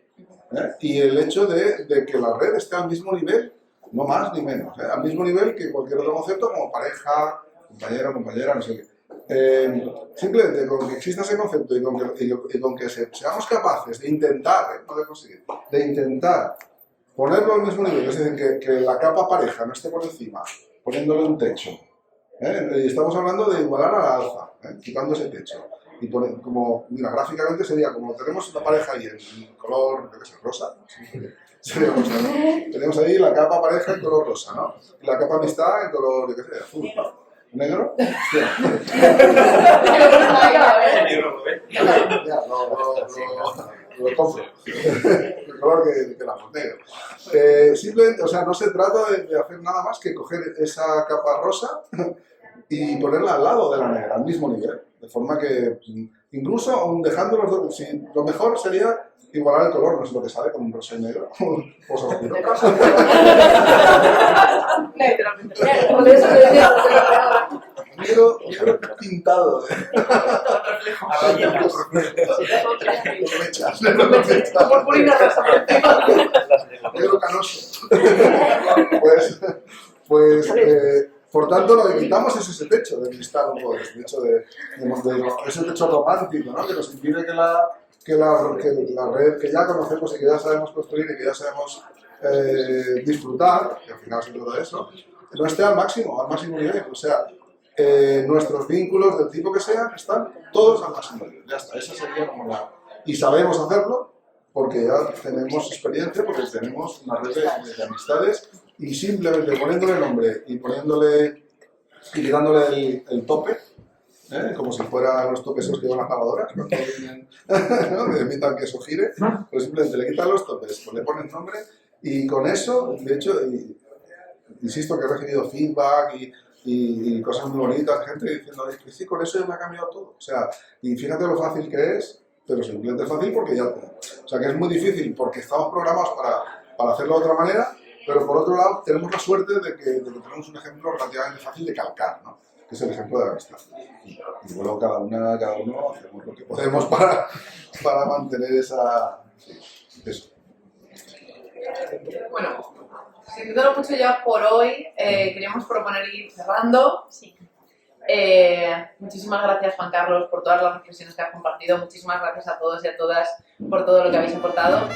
Speaker 2: Y el hecho de que la red esté al mismo nivel, no más ni menos, al mismo nivel que cualquier otro concepto como pareja, compañera, no sé qué. Simplemente con que exista ese concepto y con que seamos capaces de intentar, no de conseguir, de intentar ponerlo al mismo nivel, es decir, que la capa pareja no esté por encima, poniéndole un techo. Y estamos hablando de igualar a la alza, quitando ese techo. Y mira, gráficamente sería como tenemos una pareja ahí en color, yo qué sé, rosa. Sería rosa, ¿no? Tenemos ahí la capa pareja en color rosa, ¿no? Y la capa amistad en color, yo qué sé, azul, ¿no? ¿Negro? Hostia. Ya, lo compro. El color que la negro. Simplemente, o sea, no se trata de hacer nada más que coger esa capa rosa y ponerla al lado de la negra, al mismo nivel. De forma que, incluso aún dejando los dos, lo mejor sería igualar el color, no sé lo que sale con un rosa y negro. Rosa oscuro. Negro pintado. Negro canoso. Pues por tanto, lo que quitamos es ese techo de cristal, un poco, ese techo romántico, ¿no? Que nos impide que la red que ya conocemos y que ya sabemos construir y que ya sabemos disfrutar, que al final se trata de eso, no esté al máximo nivel. O sea, nuestros vínculos del tipo que sean están todos al máximo nivel. Ya está, esa sería como la... Y sabemos hacerlo porque ya tenemos experiencia, porque tenemos una red de amistades y simplemente poniéndole nombre y quitándole el tope, como si fueran los topes esos que llevan las lavadoras, cuando vienen, ¿no? Que evitan que eso gire, pues simplemente le quitan los topes, pues le ponen nombre y con eso, de hecho, insisto que he recibido feedback y cosas muy bonitas, gente diciendo, es que sí, con eso ya me ha cambiado todo. O sea, y fíjate lo fácil que es, pero simplemente es fácil porque ya... O sea, que es muy difícil porque estamos programados para hacerlo de otra manera, pero por otro lado tenemos la suerte de que tenemos un ejemplo relativamente fácil de calcar, ¿no? Que es el ejemplo de la amistad. Y luego cada uno hacemos lo que podemos para mantener eso.
Speaker 1: Bueno, sintiéndolo mucho ya por hoy, queríamos proponer ir cerrando.
Speaker 6: Sí.
Speaker 1: Muchísimas gracias, Juan Carlos, por todas las reflexiones que has compartido. Muchísimas gracias a todos y a todas por todo lo que habéis aportado.